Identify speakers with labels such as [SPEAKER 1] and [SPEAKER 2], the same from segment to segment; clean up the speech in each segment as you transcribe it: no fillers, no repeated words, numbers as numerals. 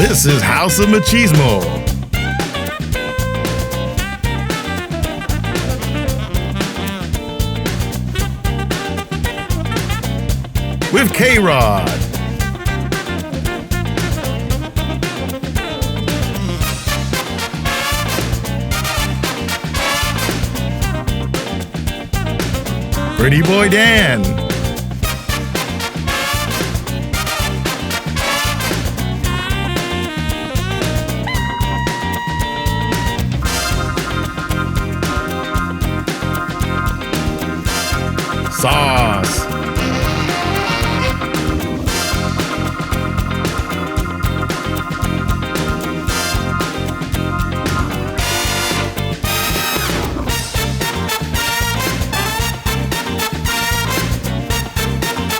[SPEAKER 1] This is House of Machismo. With K-Rod. Pretty Boy Dan. Sauce.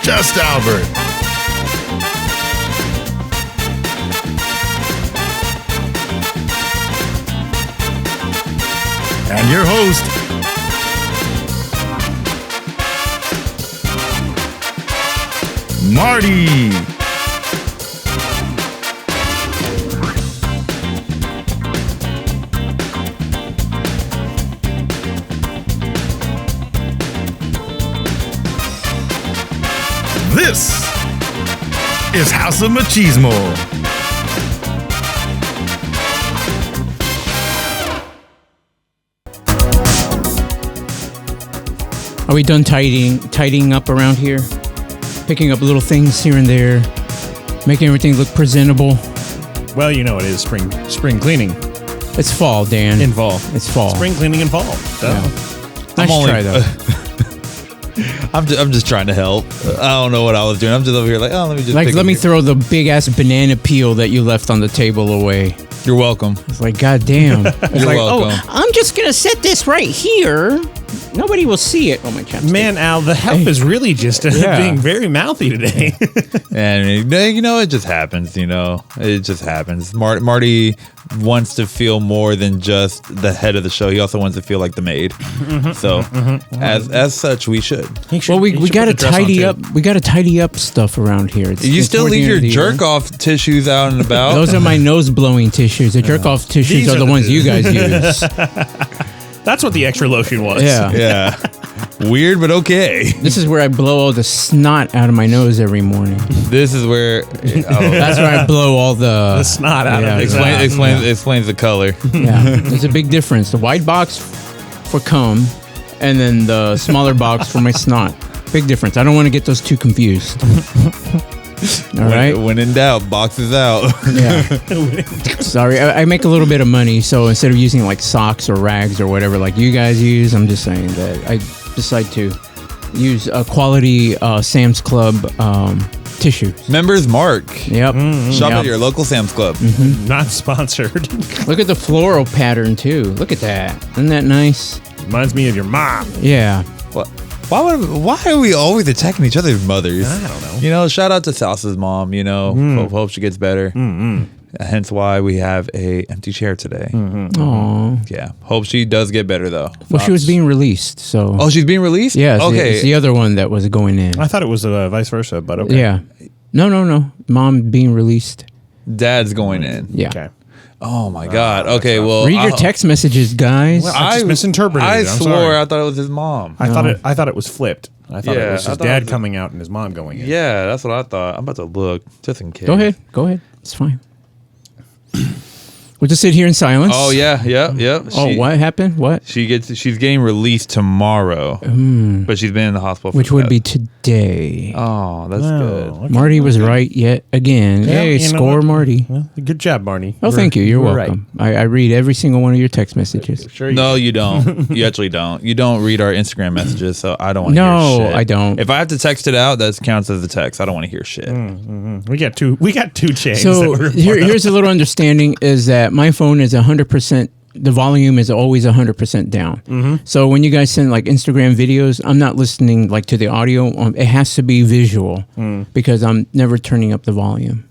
[SPEAKER 1] Just Albert. And your host, Marty. This is House of Machismo.
[SPEAKER 2] Are we done tidying up around here? Picking up little things here and there, making everything look presentable.
[SPEAKER 3] Well, you know it is spring cleaning.
[SPEAKER 2] It's fall, Dan.
[SPEAKER 3] In fall.
[SPEAKER 2] It's fall.
[SPEAKER 3] Spring cleaning in fall.
[SPEAKER 2] Yeah. Nice try, though.
[SPEAKER 4] I'm just trying to help. I don't know what I was doing. I'm just over here like, oh, let me just
[SPEAKER 2] let me throw the big ass banana peel that you left on the table away.
[SPEAKER 4] You're welcome.
[SPEAKER 2] It's like, God damn. It's
[SPEAKER 4] You're
[SPEAKER 2] like,
[SPEAKER 4] welcome.
[SPEAKER 2] oh, I'm just gonna set this right here. Nobody will see it. Oh, my chapstick.
[SPEAKER 3] Man, Al, the help is really just being very mouthy today.
[SPEAKER 4] And it just happens. It just happens. Marty wants to feel more than just the head of the show. He also wants to feel like the maid. As such, we should.
[SPEAKER 2] Well, we got to tidy up. We got to tidy up stuff around here.
[SPEAKER 4] You still leave your jerk off tissues out and about.
[SPEAKER 2] Those are my nose blowing tissues. The jerk off tissues are the ones you guys use.
[SPEAKER 3] That's what the extra lotion was.
[SPEAKER 2] Yeah.
[SPEAKER 4] Weird, but okay.
[SPEAKER 2] This is where I blow all the snot out of my nose every morning.
[SPEAKER 4] This is where...
[SPEAKER 2] That's where I blow all the
[SPEAKER 3] snot out of it.
[SPEAKER 4] Explains the color.
[SPEAKER 2] Yeah, there's a big difference. The wide box for cum, and then the smaller box for my snot. Big difference. I don't want to get those two confused. All right.
[SPEAKER 4] When in doubt, boxes out.
[SPEAKER 2] Yeah. Sorry, I make a little bit of money, so instead of using like socks or rags or whatever like you guys use, I'm just saying that I decide to use a quality Sam's Club tissue.
[SPEAKER 4] Members Mark.
[SPEAKER 2] Yep.
[SPEAKER 4] Shop at your local Sam's Club.
[SPEAKER 3] Not sponsored.
[SPEAKER 2] Look at the floral pattern too. Look at that. Isn't that nice?
[SPEAKER 3] Reminds me of your mom.
[SPEAKER 2] Yeah.
[SPEAKER 4] What? Why are we always attacking each other's mothers?
[SPEAKER 3] I don't know.
[SPEAKER 4] Shout out to Salsa's mom. Hope she gets better. Hence why we have a empty chair today.
[SPEAKER 2] Aww.
[SPEAKER 4] Yeah. Hope she does get better though.
[SPEAKER 2] Well, she was being released, so.
[SPEAKER 4] Oh, she's being released?
[SPEAKER 2] Yeah.
[SPEAKER 4] Okay.
[SPEAKER 2] It's the other one that was going in.
[SPEAKER 3] I thought it was vice versa, but okay.
[SPEAKER 2] Yeah. No. Mom being released.
[SPEAKER 4] Dad's going in.
[SPEAKER 2] Yeah.
[SPEAKER 3] Okay.
[SPEAKER 4] Oh my God. Okay. Well,
[SPEAKER 2] read your text messages, guys.
[SPEAKER 3] Well, I just misinterpreted it.
[SPEAKER 4] I
[SPEAKER 3] I'm
[SPEAKER 4] swore
[SPEAKER 3] sorry.
[SPEAKER 4] I thought it was his mom.
[SPEAKER 3] I thought it was flipped. I thought it was his dad coming out and his mom going in.
[SPEAKER 4] Yeah, that's what I thought. I'm about to look just in case.
[SPEAKER 2] Go ahead. It's fine. We'll just sit here in silence.
[SPEAKER 4] Oh yeah.
[SPEAKER 2] Oh, what happened? What?
[SPEAKER 4] She's getting released tomorrow, but she's been in the hospital.
[SPEAKER 2] Which would be today.
[SPEAKER 4] Oh, that's good.
[SPEAKER 3] Okay.
[SPEAKER 2] Marty was right yet again.
[SPEAKER 3] Yeah,
[SPEAKER 2] Hey, score, Marty.
[SPEAKER 3] Well, good job, Marty.
[SPEAKER 2] Oh, thank you. You're welcome. Right. I read every single one of your text messages.
[SPEAKER 3] Sure.
[SPEAKER 4] No, you don't. You actually don't. You don't read our Instagram messages, so I don't want to hear shit.
[SPEAKER 2] No, I don't.
[SPEAKER 4] If I have to text it out, that counts as a text. I don't want to hear shit.
[SPEAKER 3] We got two chains.
[SPEAKER 2] So here's a little understanding is that my phone is 100%, the volume is always 100% down. So when you guys send like Instagram videos, I'm not listening like to the audio. It has to be visual because I'm never turning up the volume.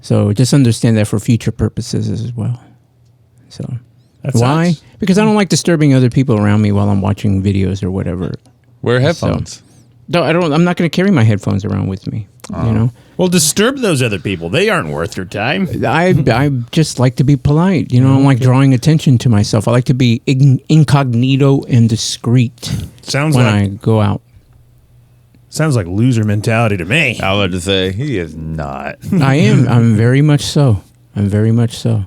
[SPEAKER 2] So just understand that for future purposes as well. So why? Because I don't like disturbing other people around me while I'm watching videos or whatever.
[SPEAKER 4] Wear headphones.
[SPEAKER 2] No, I'm not going to carry my headphones around with me. You know,
[SPEAKER 3] Well, disturb those other people. They aren't worth your time.
[SPEAKER 2] I just like to be polite. You know, I don't like drawing attention to myself. I like to be incognito and discreet
[SPEAKER 3] Sounds
[SPEAKER 2] when
[SPEAKER 3] like
[SPEAKER 2] I go out.
[SPEAKER 3] sounds like loser mentality to me.
[SPEAKER 4] I was about to say he is not.
[SPEAKER 2] I am. I'm very much so. I'm very much so.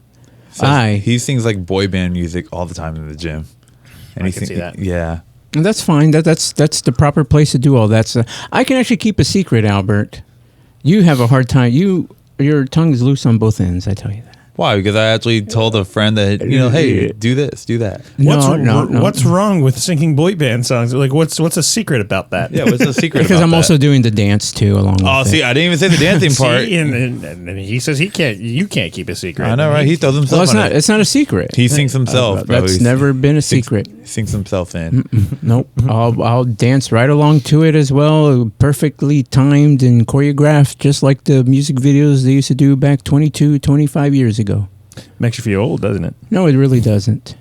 [SPEAKER 4] He sings like boy band music all the time in the gym, and
[SPEAKER 3] I can see that.
[SPEAKER 4] Yeah.
[SPEAKER 2] And that's fine. That's the proper place to do all that. So I can actually keep a secret, Albert. You have a hard time. Your tongue is loose on both ends. I tell you that.
[SPEAKER 4] Why? Because I actually told a friend that hey, do this, do that.
[SPEAKER 2] No.
[SPEAKER 3] What's wrong with singing boy band songs? Like, what's a secret about that?
[SPEAKER 4] Yeah, what's the secret?
[SPEAKER 2] Because
[SPEAKER 4] about
[SPEAKER 2] I'm
[SPEAKER 4] that?
[SPEAKER 2] also doing the dance too along with
[SPEAKER 4] Oh,
[SPEAKER 2] it.
[SPEAKER 4] see, I didn't even say the dancing part.
[SPEAKER 3] See, and he says he can't. You can't keep a secret.
[SPEAKER 4] I know, right? He throws himself.
[SPEAKER 2] Well,
[SPEAKER 4] on it.
[SPEAKER 2] it's not a secret.
[SPEAKER 4] He sings himself, bro.
[SPEAKER 2] That's never been a secret.
[SPEAKER 4] Sings himself in.
[SPEAKER 2] Nope. I'll dance right along to it as well, perfectly timed and choreographed, just like the music videos they used to do back 25 years ago.
[SPEAKER 3] Makes you feel old, doesn't it?
[SPEAKER 2] No, it really doesn't.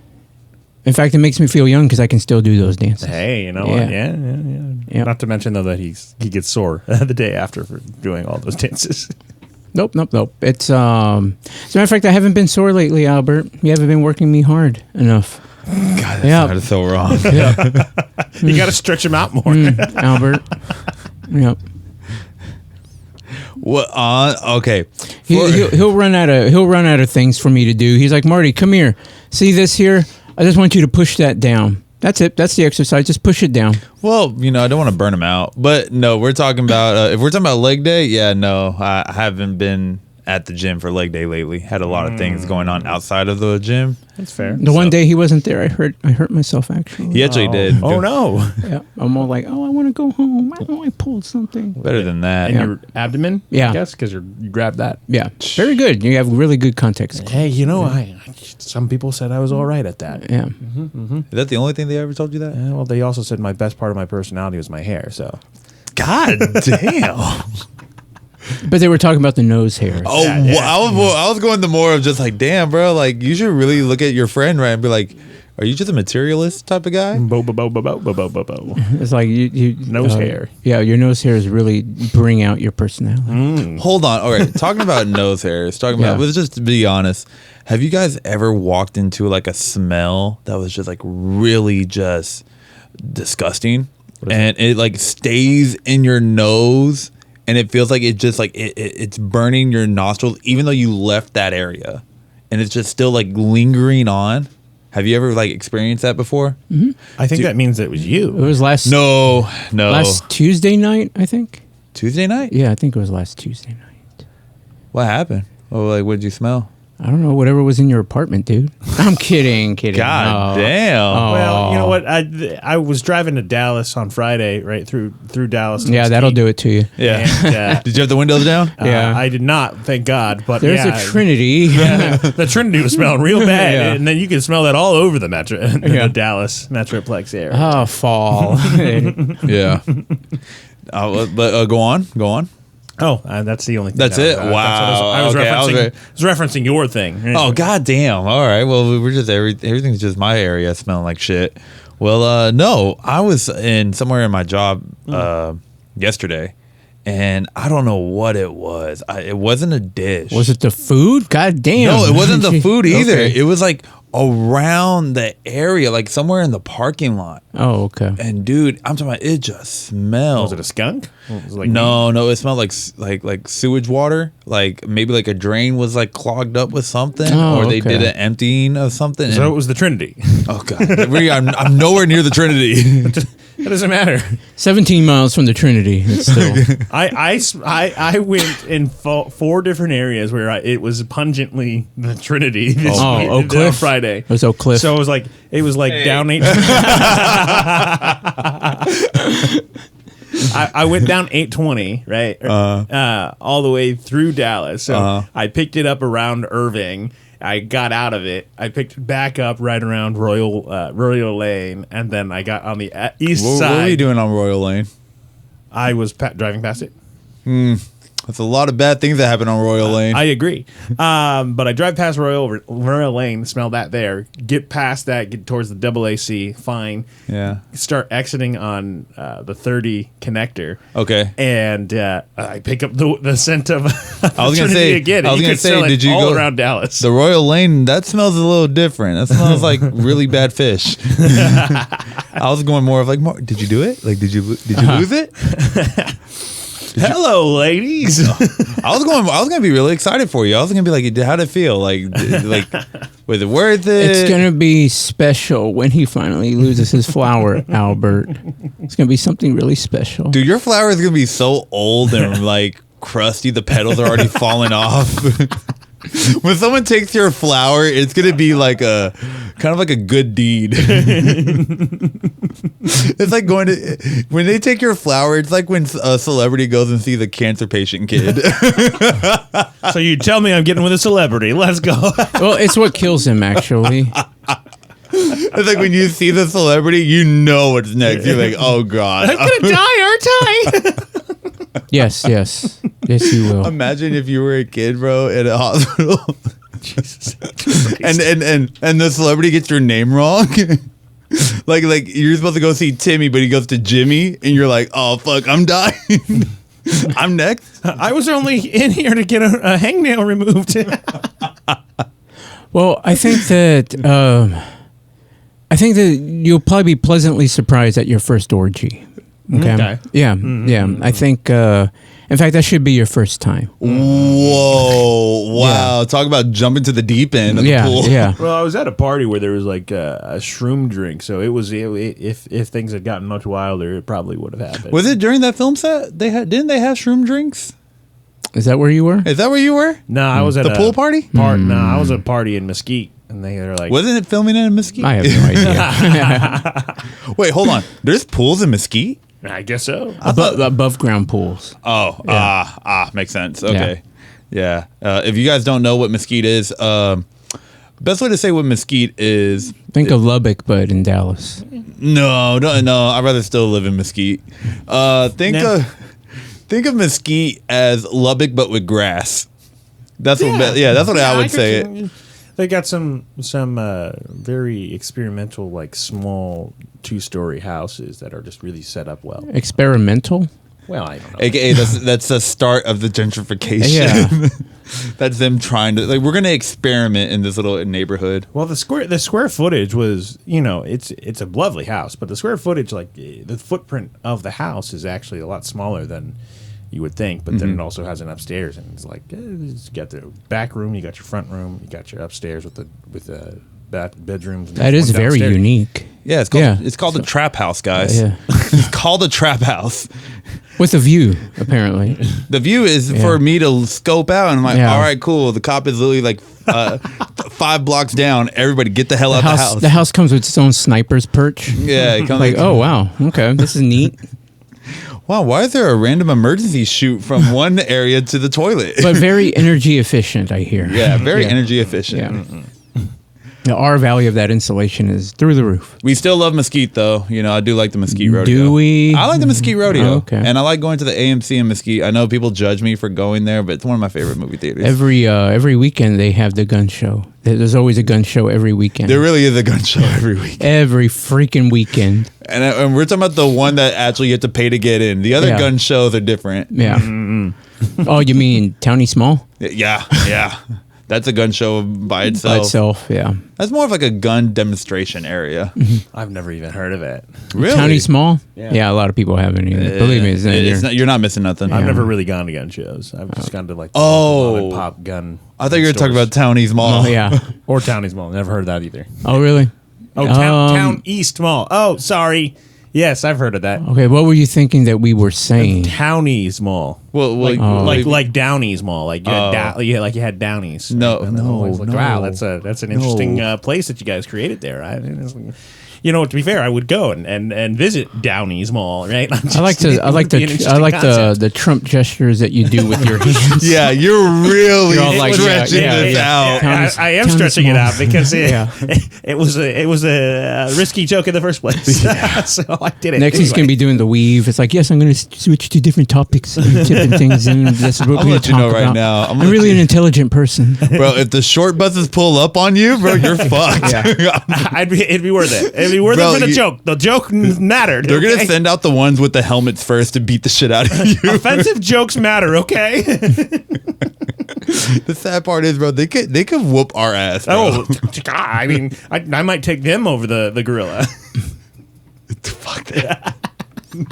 [SPEAKER 2] In fact, it makes me feel young because I can still do those dances.
[SPEAKER 3] Hey, you know
[SPEAKER 2] Yeah.
[SPEAKER 3] what? Yeah.
[SPEAKER 2] Yep.
[SPEAKER 3] Not to mention though that he gets sore the day after for doing all those dances.
[SPEAKER 2] Nope. It's as a matter of fact, I haven't been sore lately, Albert. You haven't been working me hard enough.
[SPEAKER 4] God, that
[SPEAKER 2] Yeah.
[SPEAKER 4] sounded so wrong.
[SPEAKER 3] You got to stretch him out more.
[SPEAKER 2] Albert. Yep.
[SPEAKER 4] What on? Okay.
[SPEAKER 2] He'll run out of things for me to do. He's like, Marty, come here. See this here? I just want you to push that down. That's it. That's the exercise. Just push it down.
[SPEAKER 4] Well, I don't want to burn him out, but no, we're talking about if we're talking about leg day. Yeah, no, I haven't been at the gym for leg day lately. Had a lot of things going on outside of the gym.
[SPEAKER 3] That's fair.
[SPEAKER 2] The one day he wasn't there, I hurt myself actually.
[SPEAKER 4] He actually did.
[SPEAKER 3] Oh no!
[SPEAKER 2] Yeah, I'm all like, oh, I want to go home. I pulled something.
[SPEAKER 4] Better than that.
[SPEAKER 3] In your abdomen?
[SPEAKER 2] Yeah.
[SPEAKER 3] I guess because you grabbed that.
[SPEAKER 2] Yeah, very good. You have really good context.
[SPEAKER 3] Hey, some people said I was all right at that.
[SPEAKER 2] Yeah.
[SPEAKER 4] Is that the only thing they ever told you that?
[SPEAKER 3] Well, they also said my best part of my personality was my hair. So
[SPEAKER 4] God damn.
[SPEAKER 2] But they were talking about the nose hair.
[SPEAKER 4] Oh,
[SPEAKER 3] Yeah.
[SPEAKER 4] I was going the more of just like, damn, bro, like you should really look at your friend, right, and be like, are you just a materialist type of guy?
[SPEAKER 3] bo bo bo bo bo bo bo bo bo.
[SPEAKER 2] It's like you
[SPEAKER 3] Nose hair.
[SPEAKER 2] Yeah, your nose hairs really bring out your personality.
[SPEAKER 4] Hold on. All right, talking about nose hairs.
[SPEAKER 2] Yeah.
[SPEAKER 4] Let's just be honest. Have you guys ever walked into like a smell that was just like really just disgusting, and it like stays in your nose? And it feels like it just like it's burning your nostrils, even though you left that area, and it's just still like lingering on. Have you ever like experienced that before?
[SPEAKER 3] I think that means it was
[SPEAKER 2] It
[SPEAKER 3] you.
[SPEAKER 2] was last Tuesday night, I think.
[SPEAKER 4] Tuesday night.
[SPEAKER 2] Yeah, I think it was last Tuesday night.
[SPEAKER 4] What happened? Oh, like what did you smell?
[SPEAKER 2] I don't know, whatever was in your apartment, dude. I'm kidding.
[SPEAKER 4] God
[SPEAKER 2] No.
[SPEAKER 4] damn.
[SPEAKER 2] Oh.
[SPEAKER 3] Well, you know what? I was driving to Dallas on Friday, right through Dallas. to
[SPEAKER 2] Yeah, that'll do it to you.
[SPEAKER 4] Yeah.
[SPEAKER 3] And,
[SPEAKER 4] Did you have the windows down?
[SPEAKER 2] Yeah.
[SPEAKER 3] I did not, thank God. But
[SPEAKER 2] There's
[SPEAKER 3] yeah,
[SPEAKER 2] a Trinity.
[SPEAKER 3] the Trinity was smelling real bad,
[SPEAKER 2] Yeah.
[SPEAKER 3] and then you can smell that all over the
[SPEAKER 2] Yeah.
[SPEAKER 3] the Dallas Metroplex area.
[SPEAKER 2] Oh, fall.
[SPEAKER 4] Yeah. But go on.
[SPEAKER 3] Oh, that's the only thing.
[SPEAKER 4] That's it? Wow.
[SPEAKER 3] I was
[SPEAKER 4] Okay, I was
[SPEAKER 3] referencing your thing.
[SPEAKER 4] Oh, god damn. All right. Well, we're just everything's just my area smelling like shit. Well, no, I was somewhere in my job yesterday, and I don't know what it was. It wasn't a dish.
[SPEAKER 2] Was it the food? God damn.
[SPEAKER 4] No, it wasn't the food either.
[SPEAKER 2] Okay.
[SPEAKER 4] It was like around the area, like somewhere in the parking lot.
[SPEAKER 2] Oh, okay.
[SPEAKER 4] And dude, I'm talking about it just smelled.
[SPEAKER 3] Was it a skunk? Was it like
[SPEAKER 4] No, it smelled like sewage water. Like maybe like a drain was like clogged up with something,
[SPEAKER 2] Oh,
[SPEAKER 4] or they
[SPEAKER 2] okay.
[SPEAKER 4] did an emptying of something.
[SPEAKER 3] So
[SPEAKER 4] and-
[SPEAKER 3] it was the Trinity.
[SPEAKER 4] oh god, I'm nowhere near the Trinity.
[SPEAKER 3] It doesn't matter.
[SPEAKER 2] 17 miles from the Trinity. It's still.
[SPEAKER 3] I went in 4 different areas where it was pungently the Trinity.
[SPEAKER 2] Oak Cliff?
[SPEAKER 3] On Friday.
[SPEAKER 2] It was Oak Cliff.
[SPEAKER 3] So it was like down 8. I went down 820, right? All the way through Dallas. So I picked it up around Irving. I got out of it. I picked it back up right around Royal Lane, and then I got on the east side.
[SPEAKER 4] What were you doing on Royal Lane?
[SPEAKER 3] I was driving past it.
[SPEAKER 4] That's That's a lot of bad things that happen on Royal Lane.
[SPEAKER 3] I agree. But I drive past Royal Lane, smell that there, get past that, get towards the AAC, fine.
[SPEAKER 4] Yeah.
[SPEAKER 3] Start exiting on the 30 connector.
[SPEAKER 4] Okay.
[SPEAKER 3] And I pick up the scent of
[SPEAKER 4] I was gonna say
[SPEAKER 3] again.
[SPEAKER 4] I was gonna say, did you
[SPEAKER 3] all
[SPEAKER 4] go
[SPEAKER 3] around Dallas?
[SPEAKER 4] The Royal Lane, that smells a little different. That smells like really bad fish. I was going more of like, did you do it? Like, did you lose it?
[SPEAKER 3] Hello, ladies.
[SPEAKER 4] I was gonna be really excited for you. I was gonna be like, how'd it feel? Like, was it worth it?
[SPEAKER 2] It's gonna be special when he finally loses his flower, Albert. It's gonna be something really special.
[SPEAKER 4] Dude, your flower is gonna be so old and like crusty. The petals are already falling off. When someone takes your flower, it's gonna be like a kind of like a good deed. It's like when they take your flower. It's like when a celebrity goes and sees a cancer patient kid.
[SPEAKER 3] So you tell me I'm getting with a celebrity. Let's go.
[SPEAKER 2] Well, it's what kills him, actually.
[SPEAKER 4] It's like when you see the celebrity, you know what's next. You're like, oh god,
[SPEAKER 3] I'm gonna die, aren't I?
[SPEAKER 2] Yes, you will.
[SPEAKER 4] Imagine if you were a kid, bro, in a hospital.
[SPEAKER 3] Jesus.
[SPEAKER 4] and the celebrity gets your name wrong. like you're supposed to go see Timmy, but he goes to Jimmy, and you're like, oh fuck, I'm dying. I'm next.
[SPEAKER 3] I was only in here to get a hangnail removed.
[SPEAKER 2] Well, I think that you'll probably be pleasantly surprised at your first orgy. Okay. Yeah. Yeah. I think. In fact, that should be your first time.
[SPEAKER 4] Whoa! Wow! Yeah. Talk about jumping to the deep end of the pool.
[SPEAKER 2] Yeah.
[SPEAKER 3] Well, I was at a party where there was like a shroom drink, so it was if things had gotten much wilder, it probably would have happened.
[SPEAKER 4] Was it during that film set? Didn't they have shroom drinks?
[SPEAKER 2] Is that where you were?
[SPEAKER 4] Is that where you were?
[SPEAKER 3] No, I was at
[SPEAKER 4] the pool party.
[SPEAKER 3] No, I was at a party in Mesquite, and they were like,
[SPEAKER 4] wasn't it filming in Mesquite?
[SPEAKER 2] I have no idea.
[SPEAKER 4] Wait, hold on. There's pools in Mesquite?
[SPEAKER 3] I guess so.
[SPEAKER 2] Above ground pools.
[SPEAKER 4] Oh, makes sense. Okay. Yeah. If you guys don't know what Mesquite is, best way to say what Mesquite is.
[SPEAKER 2] Think of Lubbock, but in Dallas.
[SPEAKER 4] No. I'd rather still live in Mesquite. Think of Mesquite as Lubbock, but with grass. That's what I would say it.
[SPEAKER 3] They got some very experimental, like small 2-story houses that are just really set up well.
[SPEAKER 2] Experimental?
[SPEAKER 3] Well, I don't know.
[SPEAKER 4] AKA that's the start of the gentrification.
[SPEAKER 2] Yeah.
[SPEAKER 4] That's them trying to we're gonna experiment in this little neighborhood.
[SPEAKER 3] Well, the square footage was, it's a lovely house, but the square footage, like the footprint of the house, is actually a lot smaller than you would think, but then it also has an upstairs, and it's like you got the back room, you got your front room, you got your upstairs with the back bedrooms.
[SPEAKER 2] That is very unique.
[SPEAKER 4] Yeah, it's called the trap house, guys.
[SPEAKER 2] Yeah.
[SPEAKER 4] It's called a trap house.
[SPEAKER 2] With a view, apparently.
[SPEAKER 4] The view is for me to scope out, and I'm like,
[SPEAKER 2] Yeah.
[SPEAKER 4] all right, cool. The cop is literally like 5 blocks down. Everybody get the hell out of the house.
[SPEAKER 2] The house comes with its own sniper's perch.
[SPEAKER 4] Yeah, it comes
[SPEAKER 2] Like, oh wow, okay, this is neat.
[SPEAKER 4] Wow, why is there a random emergency shoot from one area to the toilet?
[SPEAKER 2] But very energy efficient, I hear.
[SPEAKER 4] Yeah, very energy efficient.
[SPEAKER 2] Yeah. The R value of that insulation is through the roof.
[SPEAKER 4] We still love Mesquite, though. I do like the Mesquite Rodeo.
[SPEAKER 2] Do we?
[SPEAKER 4] I like the Mesquite Rodeo.
[SPEAKER 2] Oh, okay.
[SPEAKER 4] And I like going to the AMC in Mesquite. I know people judge me for going there, but it's one of my favorite movie theaters.
[SPEAKER 2] Every weekend they have the gun show. There's always a gun show every weekend.
[SPEAKER 4] There really is a gun show every week.
[SPEAKER 2] Every freaking weekend.
[SPEAKER 4] And we're talking about the one that actually you have to pay to get in. The other gun shows are different.
[SPEAKER 2] Yeah. Oh, you mean Townie Small?
[SPEAKER 4] Yeah. That's a gun show by itself.
[SPEAKER 2] By itself, yeah.
[SPEAKER 4] That's more of like a gun demonstration area.
[SPEAKER 3] I've never even heard of it.
[SPEAKER 4] Really?
[SPEAKER 2] Townie Small?
[SPEAKER 3] Yeah.
[SPEAKER 2] Yeah, a lot of people haven't either. Believe me,
[SPEAKER 4] you're not missing nothing.
[SPEAKER 3] I've never really gone to gun shows. I've just gone to like
[SPEAKER 4] Oh.
[SPEAKER 3] mom and pop gun.
[SPEAKER 4] I thought you were talking about Townie's Mall.
[SPEAKER 2] Oh, yeah.
[SPEAKER 3] Or Townie's Mall. Never heard of that either.
[SPEAKER 2] Oh, really?
[SPEAKER 3] Oh, Town East Mall. Oh, sorry. Yes, I've heard of that.
[SPEAKER 2] Okay, what were you thinking that we were saying?
[SPEAKER 3] Townie's Mall.
[SPEAKER 4] Well,
[SPEAKER 3] like Downey's Mall. Like you had Downey's.
[SPEAKER 4] No,
[SPEAKER 3] Right?
[SPEAKER 4] no,
[SPEAKER 3] Like,
[SPEAKER 4] no.
[SPEAKER 3] wow, that's an interesting place that you guys created there. to be fair, I would go and visit Downey's Mall, right?
[SPEAKER 2] I like the Trump gestures that you do with your hands.
[SPEAKER 4] Yeah, you're really
[SPEAKER 2] You're all like,
[SPEAKER 4] stretching this out.
[SPEAKER 3] I am stretching it out because it was a risky joke in the first place. So I did it.
[SPEAKER 2] Next, he's going to be doing the weave. It's like, yes, I'm going to switch to different topics and tipping things in. This is what we're going to talk about.
[SPEAKER 4] Right now.
[SPEAKER 2] I'm really an intelligent person.
[SPEAKER 4] Bro, if the short buses pull up on you, bro, you're fucked.
[SPEAKER 3] It'd be worth it. It'd be worth it for the joke. The joke mattered.
[SPEAKER 4] They're going to send out the ones with the helmets first to beat the shit out of you.
[SPEAKER 3] Offensive jokes matter, okay?
[SPEAKER 4] The sad part is, bro, they could whoop our ass, bro.
[SPEAKER 3] Oh, God, I mean, I might take them over the gorilla.
[SPEAKER 4] Fuck that.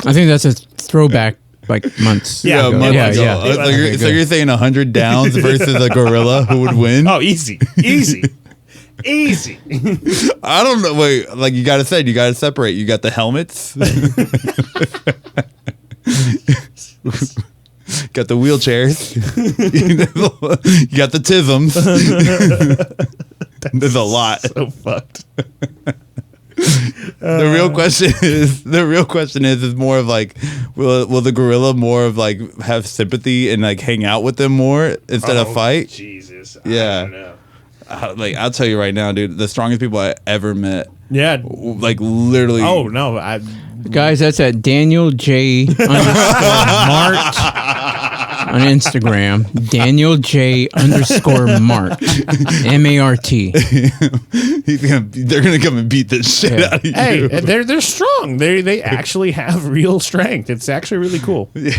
[SPEAKER 2] I think that's a throwback, like months.
[SPEAKER 3] Yeah,
[SPEAKER 2] ago.
[SPEAKER 3] months ago.
[SPEAKER 4] So you're saying 100 downs versus a gorilla who would win?
[SPEAKER 3] Oh, easy.
[SPEAKER 4] I don't know. Wait, like you got to separate. You got the helmets. Got the wheelchairs. You got the tisms. There's a lot.
[SPEAKER 3] So fucked.
[SPEAKER 4] The real question is more of like, will the gorilla more of like have sympathy and like hang out with them more instead of fight?
[SPEAKER 3] Jesus.
[SPEAKER 4] Yeah.
[SPEAKER 3] I don't know.
[SPEAKER 4] Like I'll tell you right now, dude, the strongest people I ever met.
[SPEAKER 3] Yeah.
[SPEAKER 4] Like literally.
[SPEAKER 3] Oh no.
[SPEAKER 2] Guys, that's at Daniel J Mart on Instagram. Daniel J _Mart MART.
[SPEAKER 4] They're gonna come and beat the shit out of you.
[SPEAKER 3] Hey, they're strong. They actually have real strength. It's actually really cool.
[SPEAKER 4] Yeah.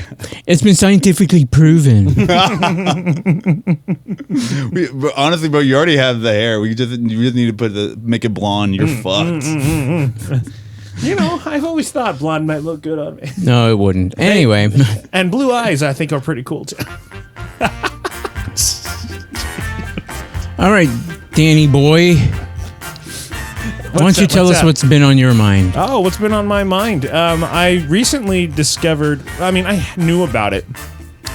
[SPEAKER 2] It's been scientifically proven.
[SPEAKER 4] Honestly, bro, you already have the hair. You just need to make it blonde. You're fucked.
[SPEAKER 3] I've always thought blonde might look good on me.
[SPEAKER 2] No, it wouldn't. Anyway.
[SPEAKER 3] And blue eyes, I think, are pretty cool too.
[SPEAKER 2] All right, Danny boy. Why don't you tell us what's been on your mind?
[SPEAKER 3] Oh, what's been on my mind? I recently discovered, I knew about it,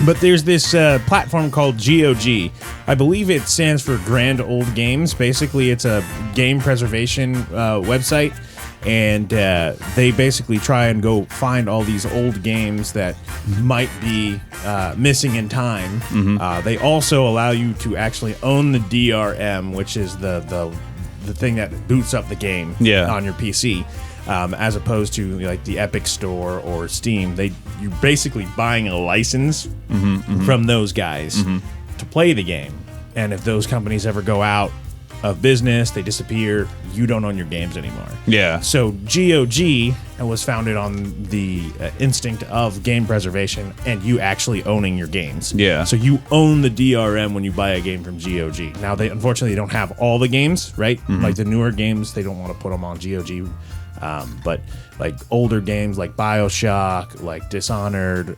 [SPEAKER 3] but there's this platform called GOG. I believe it stands for Grand Old Games. Basically, it's a game preservation website. And they basically try and go find all these old games that might be missing in time. Mm-hmm. They also allow you to actually own the DRM, which is the thing that boots up the game on your PC, as opposed to like the Epic Store or Steam. You're basically buying a license from those guys to play the game. And if those companies ever go out of business, they disappear, you don't own your games anymore.
[SPEAKER 4] Yeah.
[SPEAKER 3] So GOG was founded on the instinct of game preservation and you actually owning your games.
[SPEAKER 4] Yeah.
[SPEAKER 3] So you own the DRM when you buy a game from GOG. Now, they unfortunately don't have all the games, right? Like the newer games, they don't want to put them on GOG. But like older games like BioShock, like Dishonored,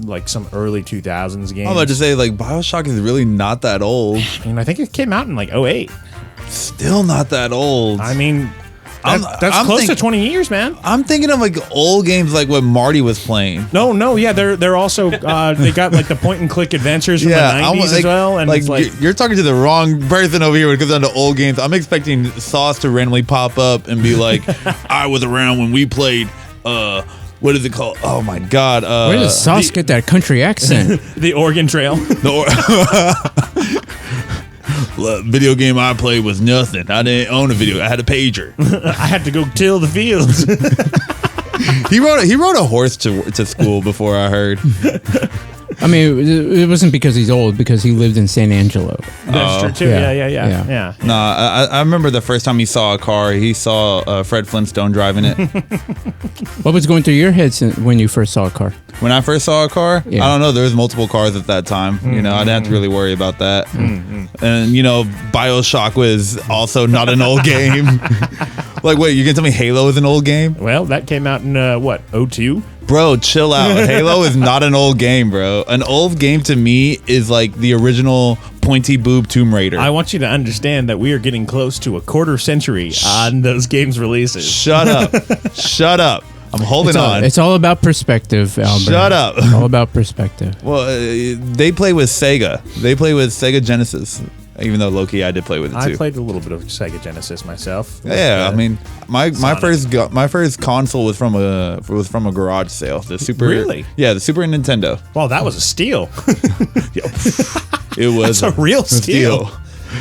[SPEAKER 3] like some early 2000s games.
[SPEAKER 4] I'm about to say, like, BioShock is really not that old.
[SPEAKER 3] I think it came out in like 2008.
[SPEAKER 4] Still not that old.
[SPEAKER 3] I mean, that's close to 20 years, man.
[SPEAKER 4] I'm thinking of like old games like what Marty was playing.
[SPEAKER 3] No, yeah, they're also they got like the point and click adventures from the 90s as well, and it's like
[SPEAKER 4] you're talking to the wrong person over here when it comes down to old games. I'm expecting Sauce to randomly pop up and be like, "I was around when we played." What is it called? Oh my God!
[SPEAKER 2] Where does Sauce get that country accent?
[SPEAKER 3] The Oregon Trail.
[SPEAKER 4] Video game I played was nothing. I didn't own a video. I had a pager.
[SPEAKER 3] I had to go till the fields.
[SPEAKER 4] He rode a horse to school before I heard.
[SPEAKER 2] I mean, it wasn't because he's old, because he lived in San Angelo.
[SPEAKER 3] That's true too. Yeah.
[SPEAKER 4] Nah, I remember the first time he saw a car, he saw Fred Flintstone driving it.
[SPEAKER 2] What was going through your head when you first saw a car?
[SPEAKER 4] When I first saw a car,
[SPEAKER 2] Yeah.
[SPEAKER 4] I don't know. There was multiple cars at that time. I didn't have to really worry about that. And BioShock was also not an old game. Like, wait, you gonna tell me Halo is an old game?
[SPEAKER 3] Well, that came out in 2002?
[SPEAKER 4] Bro, chill out. Halo is not an old game, bro. An old game to me is like the original pointy boob Tomb Raider.
[SPEAKER 3] I want you to understand that we are getting close to a quarter century on those games releases.
[SPEAKER 4] Shut up. Shut up. I'm holding on.
[SPEAKER 2] It's all about perspective, Albert.
[SPEAKER 4] Shut up.
[SPEAKER 2] It's all about perspective.
[SPEAKER 4] Well, they play with Sega. They play with Sega Genesis Even though low-key I did play with it too.
[SPEAKER 3] I played a little bit of Sega Genesis myself.
[SPEAKER 4] Yeah, I mean, my
[SPEAKER 3] Sonic.
[SPEAKER 4] my first console was from a garage sale. The Super.
[SPEAKER 3] Really?
[SPEAKER 4] Yeah, the Super Nintendo.
[SPEAKER 3] Well, that was a steal.
[SPEAKER 4] It was
[SPEAKER 3] It's a real steal.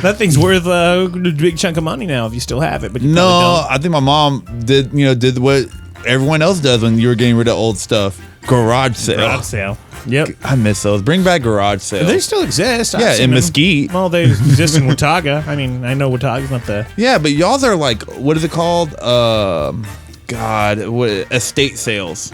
[SPEAKER 3] That thing's worth a big chunk of money now if you still have it. But you probably don't.
[SPEAKER 4] I think my mom did what everyone else does when you were getting rid of old stuff. Garage sale.
[SPEAKER 3] Garage sale. Yep.
[SPEAKER 4] I miss those. Bring back garage sale.
[SPEAKER 3] They still exist. I've
[SPEAKER 4] Yeah,
[SPEAKER 3] seen
[SPEAKER 4] in
[SPEAKER 3] them.
[SPEAKER 4] Mesquite.
[SPEAKER 3] Well, they exist in Watauga. I mean, I know Watauga's not the.
[SPEAKER 4] Yeah, but y'all's are like, what is it called? Estate sales.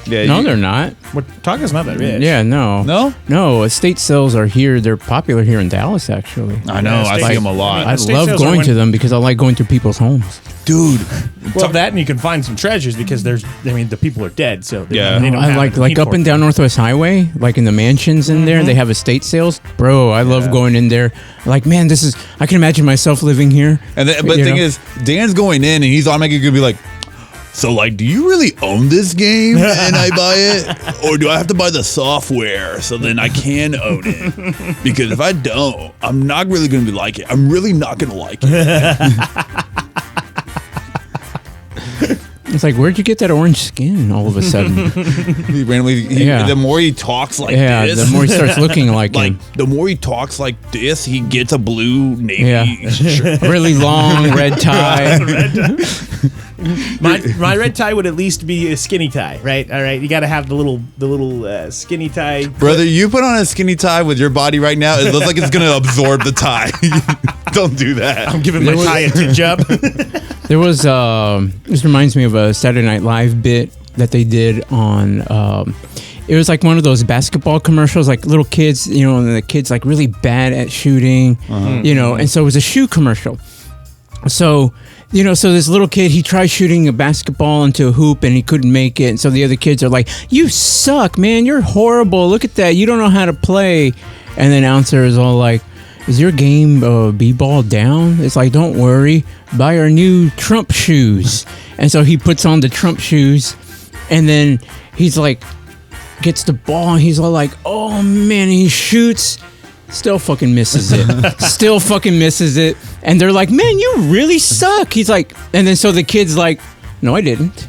[SPEAKER 4] Yeah.
[SPEAKER 2] No, they're not.
[SPEAKER 3] Watauga's not that rich.
[SPEAKER 2] Yeah, no.
[SPEAKER 4] No?
[SPEAKER 2] Estate sales are here. They're popular here in Dallas, actually.
[SPEAKER 4] I know. I
[SPEAKER 3] estate-
[SPEAKER 4] see them a lot.
[SPEAKER 2] I
[SPEAKER 3] estate
[SPEAKER 2] love
[SPEAKER 3] sales are
[SPEAKER 2] going
[SPEAKER 3] when-
[SPEAKER 2] to them because I like going to people's homes.
[SPEAKER 4] Dude.
[SPEAKER 3] Well, that and you can find some treasures because the people are dead. So they,
[SPEAKER 4] Yeah.
[SPEAKER 3] they don't
[SPEAKER 2] I
[SPEAKER 3] have
[SPEAKER 2] like
[SPEAKER 3] the
[SPEAKER 2] like
[SPEAKER 3] need
[SPEAKER 2] up
[SPEAKER 3] for
[SPEAKER 2] and
[SPEAKER 3] it.
[SPEAKER 2] down Northwest Highway, like in the mansions in there. They have estate sales, bro. I love going in there. Like, man, this is. I can imagine myself living here.
[SPEAKER 4] But the
[SPEAKER 2] You
[SPEAKER 4] thing
[SPEAKER 2] know?
[SPEAKER 4] is, Dan's going in and he's automatically going to be like, so, like, do you really own this game and I buy it? Or do I have to buy the software so then I can own it? Because if I don't, I'm not really going to like it. I'm really not going to like it.
[SPEAKER 2] It's like, where'd you get that orange skin all of a sudden?
[SPEAKER 4] He randomly,
[SPEAKER 2] Yeah.
[SPEAKER 4] the more he talks like
[SPEAKER 2] Yeah,
[SPEAKER 4] this,
[SPEAKER 2] the more he starts looking like him.
[SPEAKER 4] the more he talks like this, he gets a blue Navy
[SPEAKER 2] Yeah.
[SPEAKER 4] shirt.
[SPEAKER 2] Really long red tie.
[SPEAKER 3] My red tie would at least be a skinny tie, right? All right, you got to have the little skinny tie.
[SPEAKER 4] Brother, you put on a skinny tie with your body right now, it looks like it's going to absorb the tie. Don't do that.
[SPEAKER 3] I'm giving my tie a tinge up.
[SPEAKER 2] There was this reminds me of a Saturday Night Live bit that they did on it was like one of those basketball commercials, like little kids, you know, and the kids like really bad at shooting, you know, and so it was a shoe commercial. So, you know, so this little kid, he tries shooting a basketball into a hoop and he couldn't make it. And so the other kids are like, "You suck, man. You're horrible. Look at that. You don't know how to play." And then announcer is all like, "Is your game b-ball down?" It's like, "Don't worry. Buy our new Trump shoes." And so he puts on the Trump shoes and then he's like, gets the ball and he's all like, "Oh, man." He shoots. Still fucking misses it. Still fucking misses it. And they're like, "Man, you really suck." He's like, and then so the kid's like, "No, I didn't.